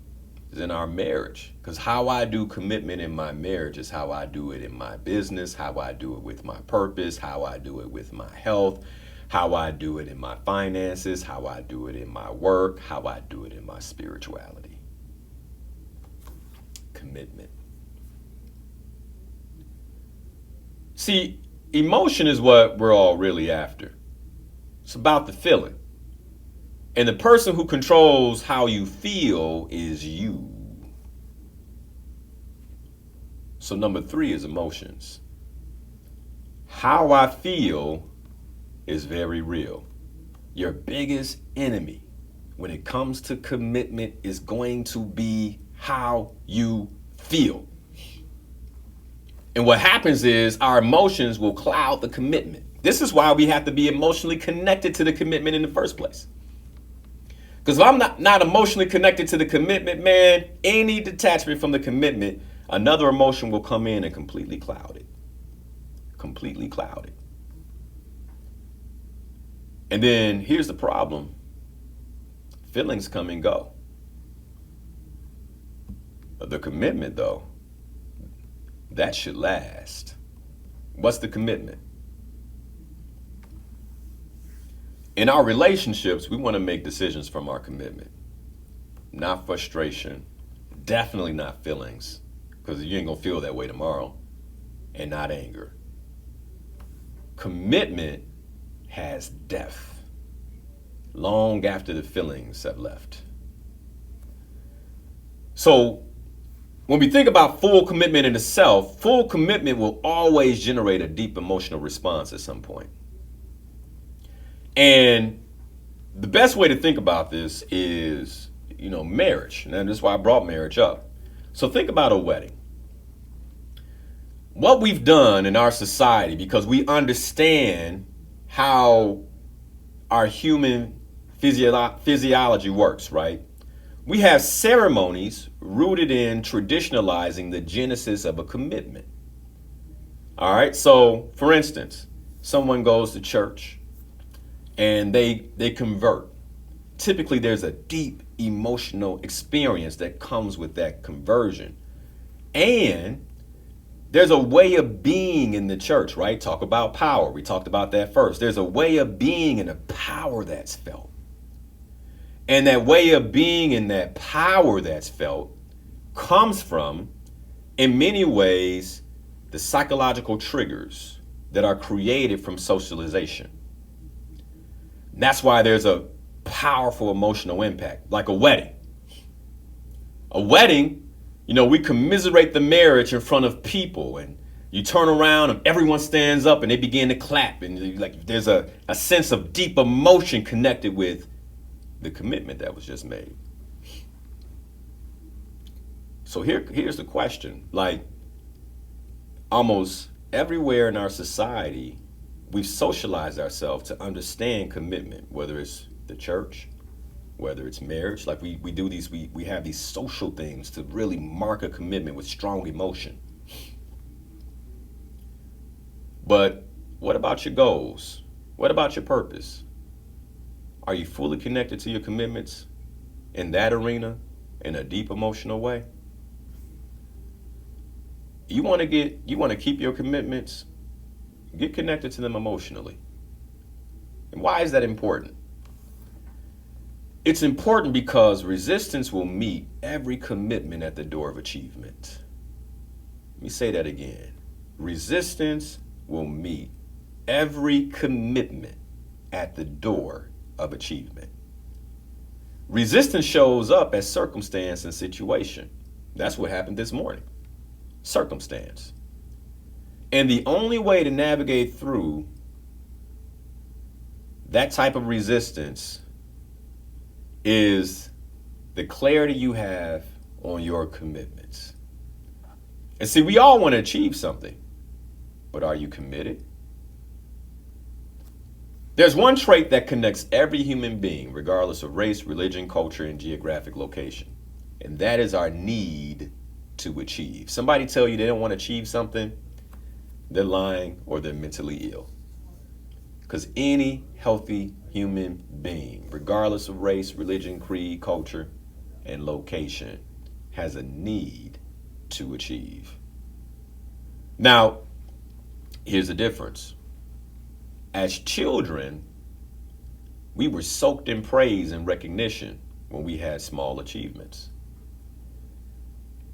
is in our marriage. Because how I do commitment in my marriage is how I do it in my business, how I do it with my purpose, how I do it with my health, how I do it in my finances, how I do it in my work, how I do it in my spirituality. Commitment. See, emotion is what we're all really after. It's about the feeling. And the person who controls how you feel is you. So number 3 is emotions. How I feel is very real. Your biggest enemy when it comes to commitment is going to be how you feel. And what happens is our emotions will cloud the commitment. This is why we have to be emotionally connected to the commitment in the first place. Because if I'm not emotionally connected to the commitment, man, any detachment from the commitment, another emotion will come in and completely cloud it. Completely cloud it. And then here's the problem. Feelings come and go. But the commitment, though, that should last. What's the commitment? In our relationships, we want to make decisions from our commitment. Not frustration. Definitely not feelings. Because you ain't going to feel that way tomorrow. And not anger. Commitment has depth. Long after the feelings have left. So, when we think about full commitment in the self, full commitment will always generate a deep emotional response at some point. And the best way to think about this is, marriage. And that's why I brought marriage up. So think about a wedding. What we've done in our society, because we understand how our human physiology works, right? We have ceremonies rooted in traditionalizing the genesis of a commitment. All right. So, for instance, someone goes to church and they convert. Typically, there's a deep emotional experience that comes with that conversion. And there's a way of being in the church, right? Talk about power. We talked about that first. There's a way of being and a power that's felt. And that way of being and that power that's felt comes from, in many ways, the psychological triggers that are created from socialization. And that's why there's a powerful emotional impact, like a wedding. A wedding, we commiserate the marriage in front of people, and you turn around and everyone stands up and they begin to clap, and there's a sense of deep emotion connected with the commitment that was just made. So here's the question. Like, almost everywhere in our society, we've socialized ourselves to understand commitment, whether it's the church, whether it's marriage. Like we do these, we have these social things to really mark a commitment with strong emotion. But what about your goals? What about your purpose? Are you fully connected to your commitments in that arena in a deep emotional way? You want to keep your commitments, get connected to them emotionally. And why is that important? It's important because resistance will meet every commitment at the door of achievement. Let me say that again. Resistance will meet every commitment at the door of achievement. Resistance shows up as circumstance and situation. That's what happened this morning. Circumstance. And the only way to navigate through that type of resistance is the clarity you have on your commitments. And see, we all want to achieve something, but are you committed? There's one trait that connects every human being, regardless of race, religion, culture, and geographic location. And that is our need to achieve. Somebody tell you they don't want to achieve something, they're lying or they're mentally ill. Because any healthy human being, regardless of race, religion, creed, culture, and location, has a need to achieve. Now, here's the difference. As children, we were soaked in praise and recognition when we had small achievements.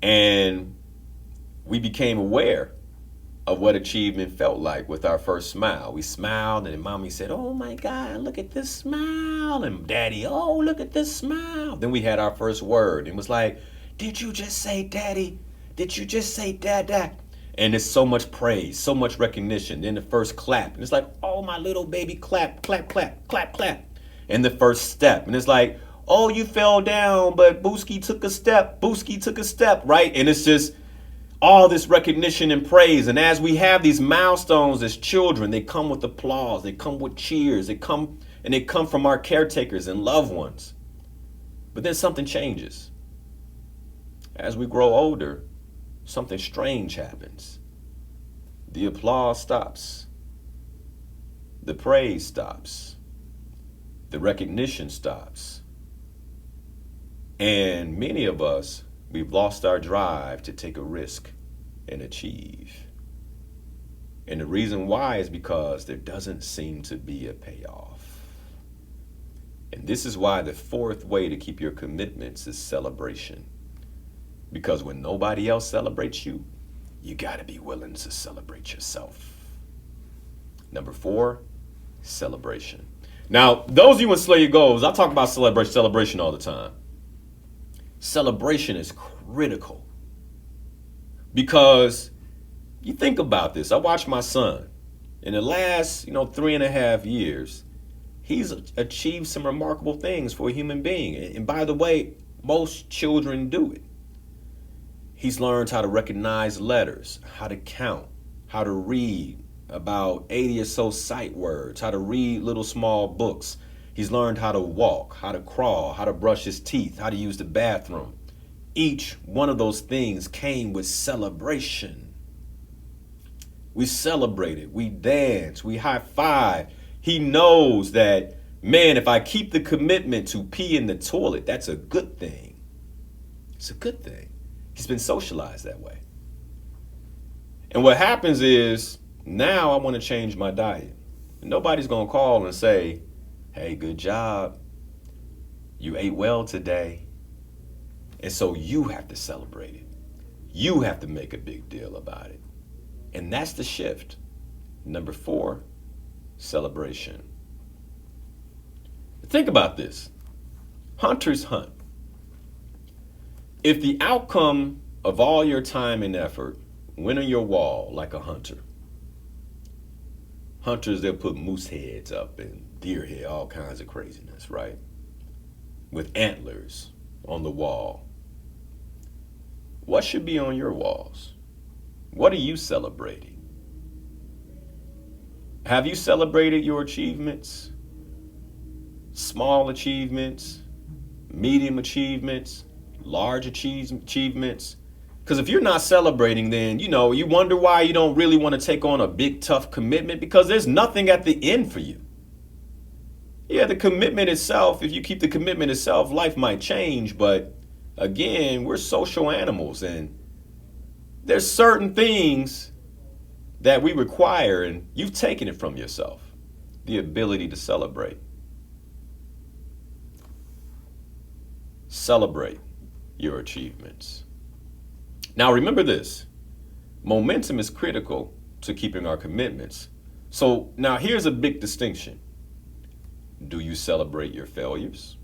And we became aware of what achievement felt like with our first smile. We smiled and then mommy said, "Oh my God, look at this smile." And daddy, "Oh, look at this smile." Then we had our first word and it was like, "Did you just say daddy? Did you just say dada? And it's so much praise, so much recognition. Then the first clap. And it's like, oh, my little baby, clap, clap, clap, clap, clap. And the first step. And it's like, oh, you fell down, but Booski took a step. Booski took a step, right? And it's just all this recognition and praise. And as we have these milestones as children, they come with applause. They come with cheers. They come from our caretakers and loved ones. But then something changes. As we grow older, something strange happens. The applause stops. The praise stops. The recognition stops. And many of us, we've lost our drive to take a risk and achieve. And the reason why is because there doesn't seem to be a payoff. And this is why the fourth way to keep your commitments is celebration. Because when nobody else celebrates you, you got to be willing to celebrate yourself. Number 4, celebration. Now, those of you in Slay Your Goals, I talk about celebration all the time. Celebration is critical because you think about this. I watched my son in the last, 3.5 years. He's achieved some remarkable things for a human being. And by the way, most children do it. He's learned how to recognize letters, how to count, how to read about 80 or so sight words, how to read little small books. He's learned how to walk, how to crawl, how to brush his teeth, how to use the bathroom. Each one of those things came with celebration. We celebrated, we danced, we high-fived. He knows that, man, if I keep the commitment to pee in the toilet, that's a good thing. It's a good thing. He's been socialized that way. And what happens is, now I want to change my diet. Nobody's going to call and say, hey, good job. You ate well today. And so you have to celebrate it. You have to make a big deal about it. And that's the shift. Number 4, celebration. Think about this. Hunters hunt. If the outcome of all your time and effort went on your wall like a hunter, hunters, they'll put moose heads up and deer head, all kinds of craziness, right? With antlers on the wall. What should be on your walls? What are you celebrating? Have you celebrated your achievements? Small achievements, medium achievements, large achievements? Because if you're not celebrating, then, you wonder why you don't really want to take on a big, tough commitment, because there's nothing at the end for you. Yeah, the commitment itself, if you keep the commitment itself, life might change. But again, we're social animals, and there's certain things that we require, and you've taken it from yourself. The ability to celebrate. Celebrate your achievements. Now remember this, momentum is critical to keeping our commitments. So now here's a big distinction. Do you celebrate your failures?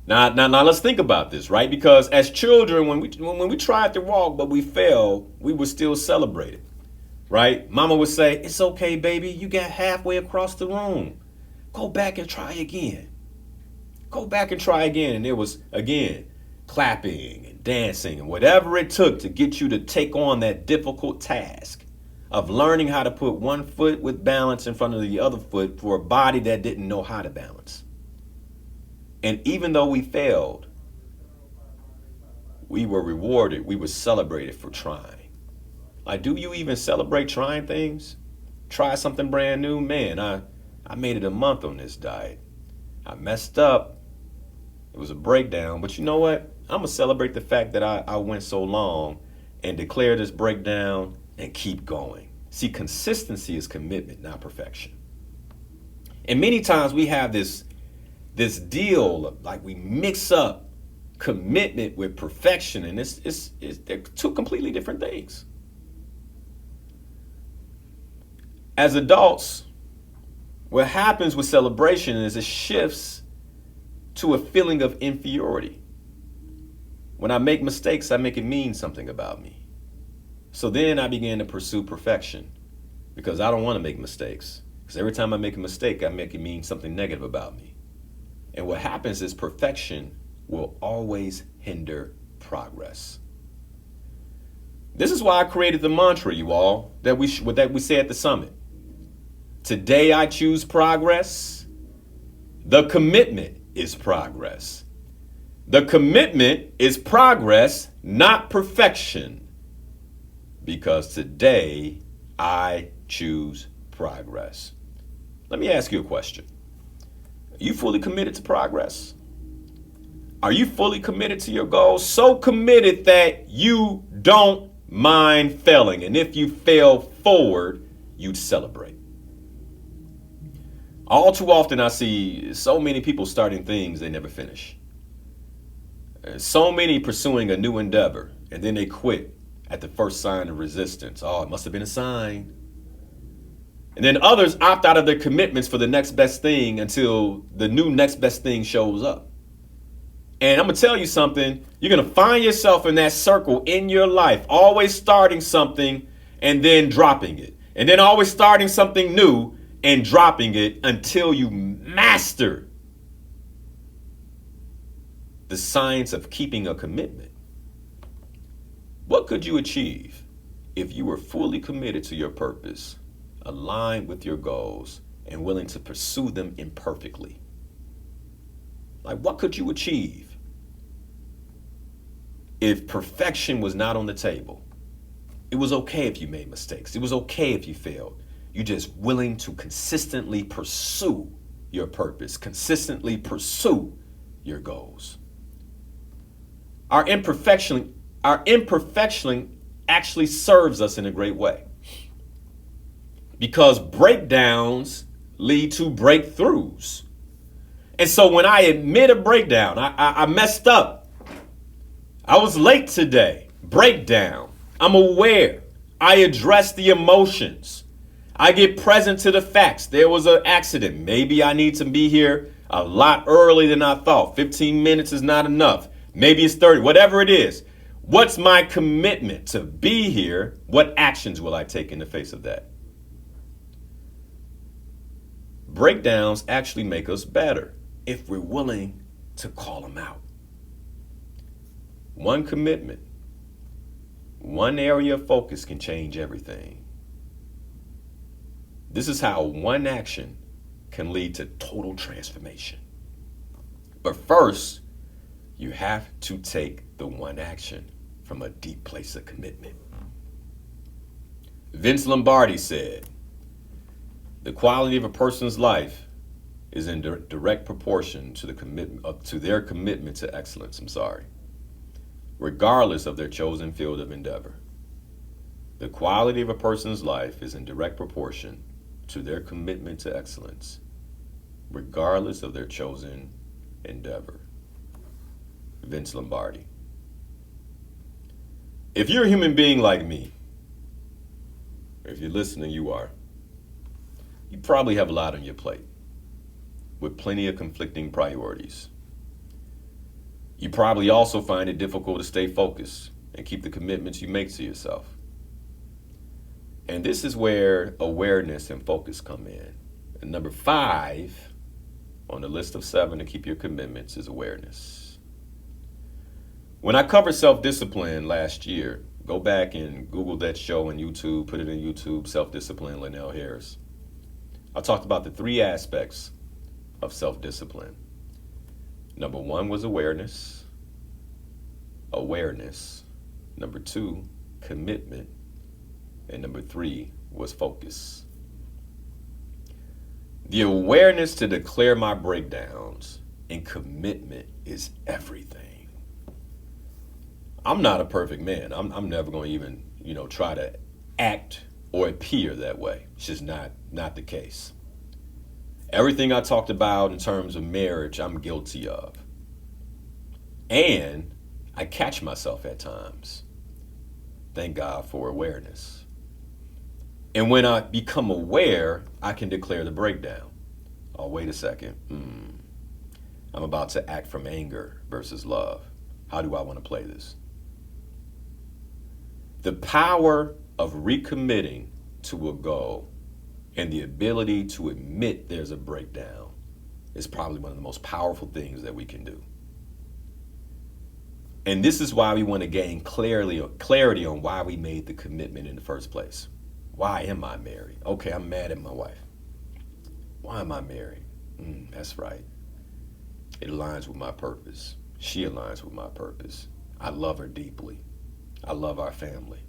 Now let's think about this, right? Because as children, when we tried to walk but we failed, we were still celebrated, right? Mama would say, it's okay, baby, you got halfway across the room. Go back and try again. Go back and try again. And it was, again, clapping and dancing and whatever it took to get you to take on that difficult task of learning how to put one foot with balance in front of the other foot for a body that didn't know how to balance. And even though we failed, we were rewarded. We were celebrated for trying. Like, do you even celebrate trying things? Try something brand new? Man, I made it a month on this diet. I messed up. It was a breakdown. But you know what? I'm going to celebrate the fact that I went so long and declare this breakdown and keep going. See, consistency is commitment, not perfection. And many times we have this deal of, like, we mix up commitment with perfection, and they're two completely different things. As adults, what happens with celebration is it shifts to a feeling of inferiority. When I make mistakes, I make it mean something about me. So then I began to pursue perfection because I don't want to make mistakes. Because every time I make a mistake, I make it mean something negative about me. And what happens is perfection will always hinder progress. This is why I created the mantra, you all, that we say at the summit. Today I choose progress. The commitment is progress. The commitment is progress, not perfection. Because today I choose progress. Let me ask you a question. Are you fully committed to progress? Are you fully committed to your goals? So committed that you don't mind failing. And if you fail forward, you'd celebrate. All too often I see so many people starting things they never finish. So many pursuing a new endeavor and then they quit at the first sign of resistance. Oh, it must have been a sign. And then others opt out of their commitments for the next best thing until the new next best thing shows up. And I'm going to tell you something. You're going to find yourself in that circle in your life, always starting something and then dropping it. And then always starting something new and dropping it until you master the science of keeping a commitment. What could you achieve if you were fully committed to your purpose, aligned with your goals, and willing to pursue them imperfectly? Like, what could you achieve if perfection was not on the table? It was okay if you made mistakes. It was okay if you failed. You're just willing to consistently pursue your purpose, consistently pursue your goals. Our imperfection actually serves us in a great way. Because breakdowns lead to breakthroughs. And so when I admit a breakdown, I messed up. I was late today. Breakdown. I'm aware. I address the emotions. I get present to the facts. There was an accident. Maybe I need to be here a lot earlier than I thought. 15 minutes is not enough. Maybe it's 30, whatever it is. What's my commitment to be here? What actions will I take in the face of that? Breakdowns actually make us better if we're willing to call them out. One commitment, one area of focus can change everything. This is how one action can lead to total transformation. But first, you have to take the one action from a deep place of commitment. Vince Lombardi said, the quality of a person's life is in direct proportion to their commitment to excellence. Regardless of their chosen field of endeavor. The quality of a person's life is in direct proportion to their commitment to excellence, regardless of their chosen endeavor. Vince Lombardi. If you're a human being like me, if you're listening, you are. You probably have a lot on your plate with plenty of conflicting priorities. You probably also find it difficult to stay focused and keep the commitments you make to yourself. And this is where awareness and focus come in. And number 5 on the list of 7 to keep your commitments is awareness. When I covered self-discipline last year, go back and Google that show on YouTube, put it in YouTube, Self-Discipline, Linal Harris. I talked about the 3 aspects of self-discipline. Number 1 was awareness. Number 2, commitment. And number 3 was focus. The awareness to declare my breakdowns and commitment is everything. I'm not a perfect man. I'm never going to even, try to act or appear that way. It's just not the case. Everything I talked about in terms of marriage, I'm guilty of. And I catch myself at times. Thank God for awareness. And when I become aware, I can declare the breakdown. Oh, wait a second. I'm about to act from anger versus love. How do I want to play this? The power of recommitting to a goal and the ability to admit there's a breakdown is probably one of the most powerful things that we can do. And this is why we want to gain clarity on why we made the commitment in the first place. Why am I married? Okay, I'm mad at my wife. Why am I married? That's right. It aligns with my purpose. She aligns with my purpose. I love her deeply. I love our family.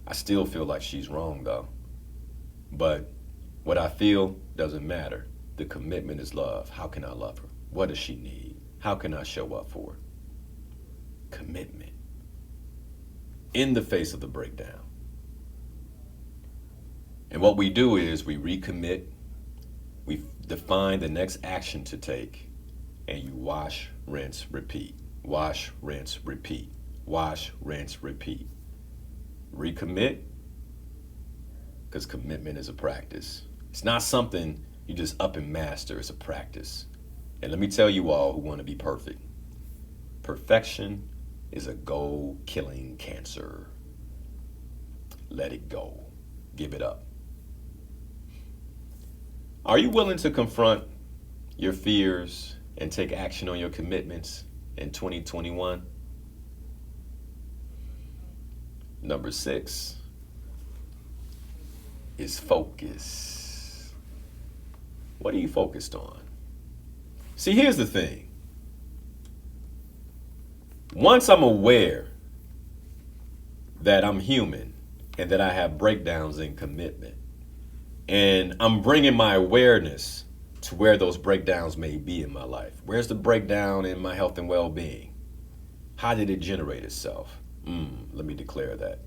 I still feel like she's wrong though. But what I feel doesn't matter. The commitment is love. How can I love her? What does she need? How can I show up for her? Commitment. In the face of the breakdown. And what we do is we recommit, we define the next action to take, and you wash, rinse, repeat. Wash, rinse, repeat. Wash, rinse, repeat. Recommit, because commitment is a practice. It's not something you just up and master, it's a practice. And let me tell you all who want to be perfect, perfection is a goal-killing cancer. Let it go. Give it up. Are you willing to confront your fears and take action on your commitments in 2021? Number 6 is focus. What are you focused on? See, here's the thing. Once I'm aware that I'm human and that I have breakdowns in commitment, and I'm bringing my awareness to where those breakdowns may be in my life. Where's the breakdown in my health and well-being? How did it generate itself? Let me declare that.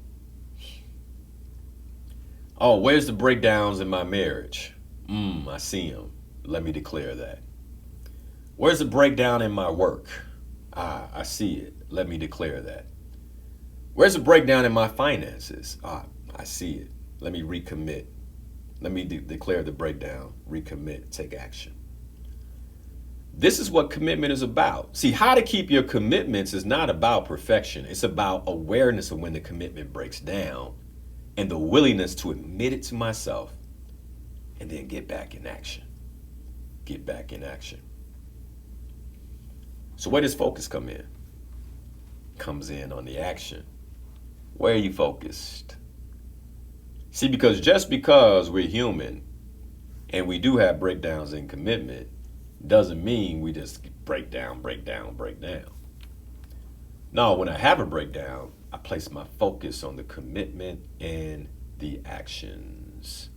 Oh, where's the breakdowns in my marriage? I see them. Let me declare that. Where's the breakdown in my work? I see it. Let me declare that. Where's the breakdown in my finances? I see it. Let me recommit. Let me declare the breakdown, recommit, take action. This is what commitment is about. See, how to keep your commitments is not about perfection. It's about awareness of when the commitment breaks down and the willingness to admit it to myself and then get back in action. Get back in action. So where does focus come in? Comes in on the action. Where are you focused? See, because just because we're human and we do have breakdowns in commitment doesn't mean we just break down. No, when I have a breakdown, I place my focus on the commitment and the actions.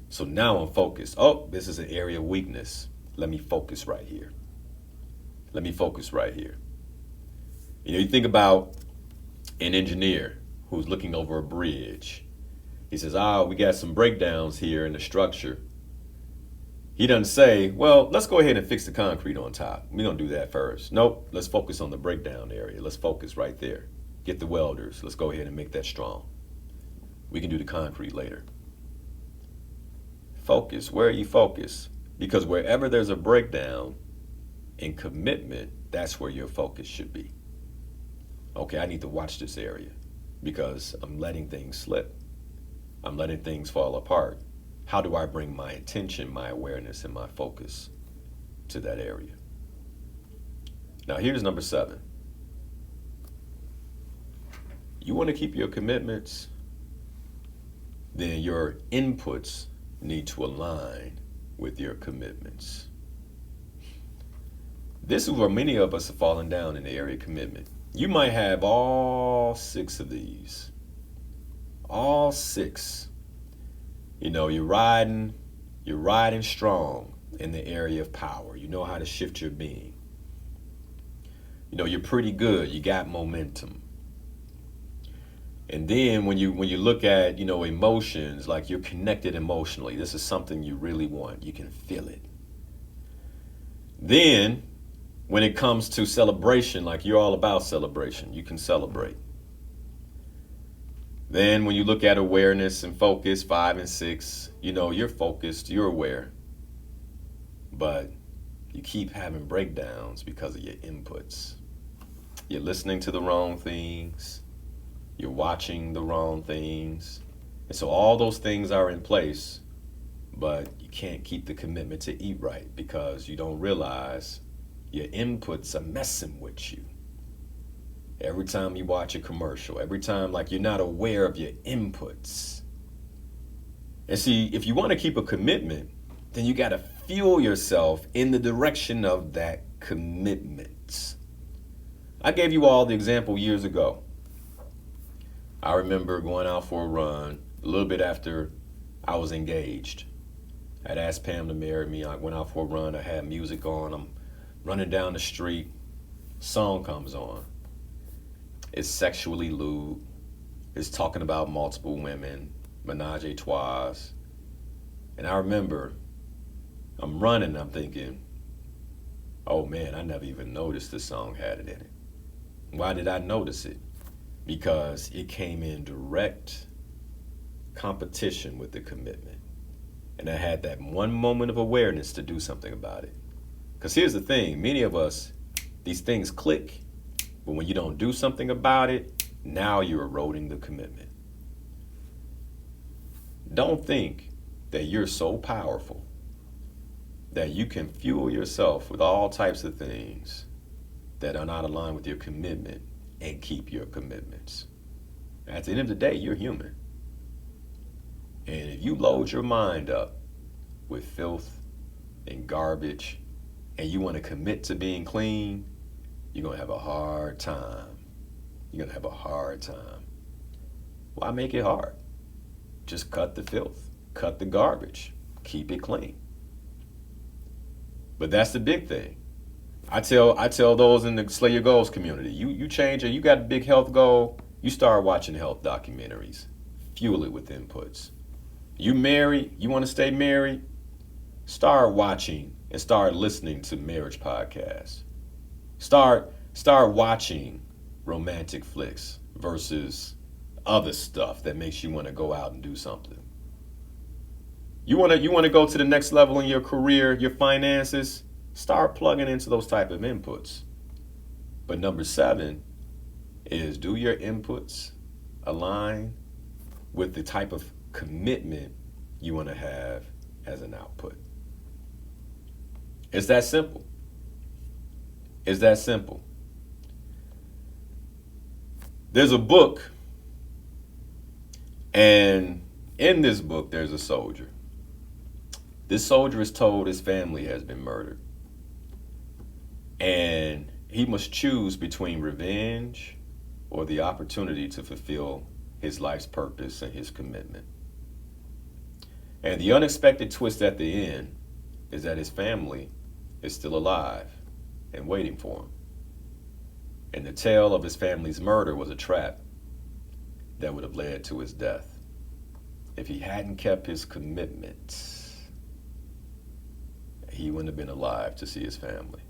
So now I'm focused. Oh, this is an area of weakness. Let me focus right here. Let me focus right here. You think about an engineer who's looking over a bridge. He says, we got some breakdowns here in the structure. He doesn't say, well, let's go ahead and fix the concrete on top. We don't do that first. Nope, let's focus on the breakdown area. Let's focus right there. Get the welders. Let's go ahead and make that strong. We can do the concrete later. Focus. Where are you focused? Because wherever there's a breakdown in commitment, that's where your focus should be. Okay, I need to watch this area because I'm letting things slip. I'm letting things fall apart. How do I bring my attention, my awareness, and my focus to that area? Now, here's number 7. You want to keep your commitments, then your inputs need to align with your commitments. This is where many of us have fallen down in the area of commitment. You might have all 6 of these. All 6. You're riding strong in the area of power. You know how to shift your being. You're pretty good. You got momentum. And then when you look at, emotions, like you're connected emotionally. This is something you really want. You can feel it. Then when it comes to celebration, like you're all about celebration, you can celebrate. Then when you look at awareness and focus, 5 and 6, you're focused, you're aware, but you keep having breakdowns because of your inputs. You're listening to the wrong things. You're watching the wrong things. And so all those things are in place, but you can't keep the commitment to eat right because you don't realize your inputs are messing with you. Every time you watch a commercial, every time, like, you're not aware of your inputs. And see, if you want to keep a commitment, then you got to fuel yourself in the direction of that commitment. I gave you all the example years ago. I remember going out for a run a little bit after I was engaged. I'd asked Pam to marry me. I went out for a run. I had music on. I'm running down the street. Song comes on. It's sexually lewd. It's talking about multiple women, menage a trois. And I remember I'm running, I'm thinking, oh man, I never even noticed this song had it in it. Why did I notice it? Because it came in direct competition with the commitment. And I had that one moment of awareness to do something about it. Because here's the thing, many of us, these things click, but when you don't do something about it, now you're eroding the commitment. Don't think that you're so powerful that you can fuel yourself with all types of things that are not aligned with your commitment and keep your commitments. At the end of the day, you're human. And if you load your mind up with filth and garbage and you want to commit to being clean, you're going to have a hard time. You're going to have a hard time. Why make it hard? Just cut the filth, cut the garbage, keep it clean. But that's the big thing. I tell those in the Slay Your Goals community, you change it, you got a big health goal, you start watching health documentaries. Fuel it with inputs. You married, you want to stay married, start watching and start listening to marriage podcasts. Start watching romantic flicks versus other stuff that makes you want to go out and do something. You want to go to the next level in your career, your finances, start plugging into those type of inputs. But number 7 is, do your inputs align with the type of commitment you want to have as an output? It's that simple. It's that simple. There's a book, and in this book there's a soldier. This soldier is told his family has been murdered, and he must choose between revenge or the opportunity to fulfill his life's purpose and his commitment. And the unexpected twist at the end is that his family is still alive and waiting for him. And the tale of his family's murder was a trap that would have led to his death if he hadn't kept his commitment. He wouldn't have been alive to see his family.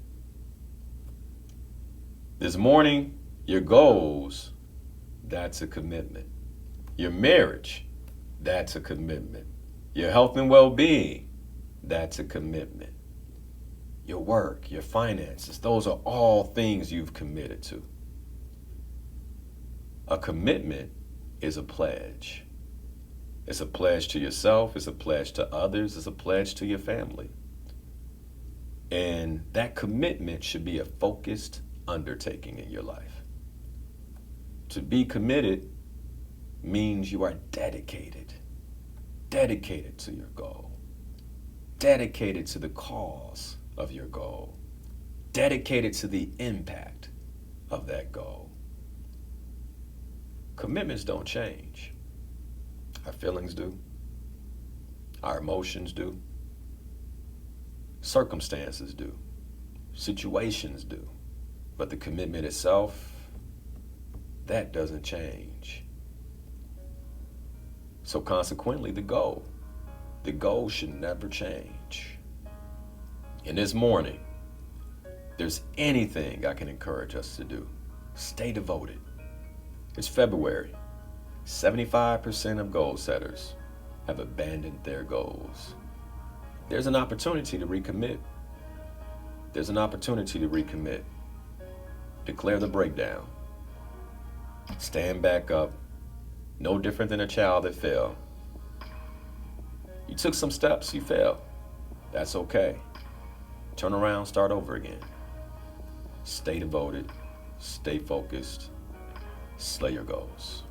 This morning, your goals, that's a commitment. Your marriage, that's a commitment. Your health and well-being, that's a commitment. Your work, your finances, those are all things you've committed to. A commitment is a pledge. It's a pledge to yourself, it's a pledge to others, it's a pledge to your family. And that commitment should be a focused undertaking in your life. To be committed means you are dedicated to your goal, dedicated to the cause of your goal, dedicated to the impact of that goal. Commitments don't change. Our feelings do. Our emotions do. Circumstances do. Situations do. But the commitment itself, that doesn't change. So consequently, the goal should never change. And this morning, there's anything I can encourage us to do, stay devoted. It's February. 75% of goal setters have abandoned their goals. There's an opportunity to recommit. there's an opportunity to recommit. Declare the breakdown. Stand back up. No different than a child that fell. You took some steps, you failed. That's okay. Turn around, start over again. Stay devoted, stay focused, slay your goals.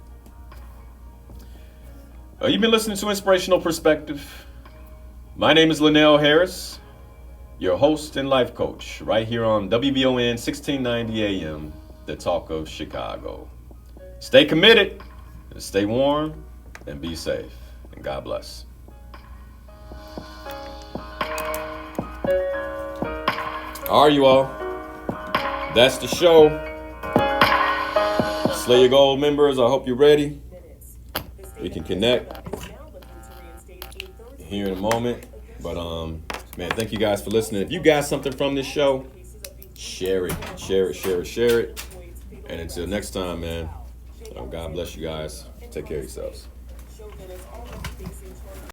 You've been listening to Inspirational Perspective. My name is Linal Harris, your host and life coach, right here on WVON 1690 AM, the talk of Chicago. Stay committed, stay warm, and be safe. And God bless. How are you all? That's the show. Slay your goal members. I hope you're ready. We can connect here in a moment. But man, thank you guys for listening. If you got something from this show, share it. And until next time, man, God bless you guys. Take care of yourselves.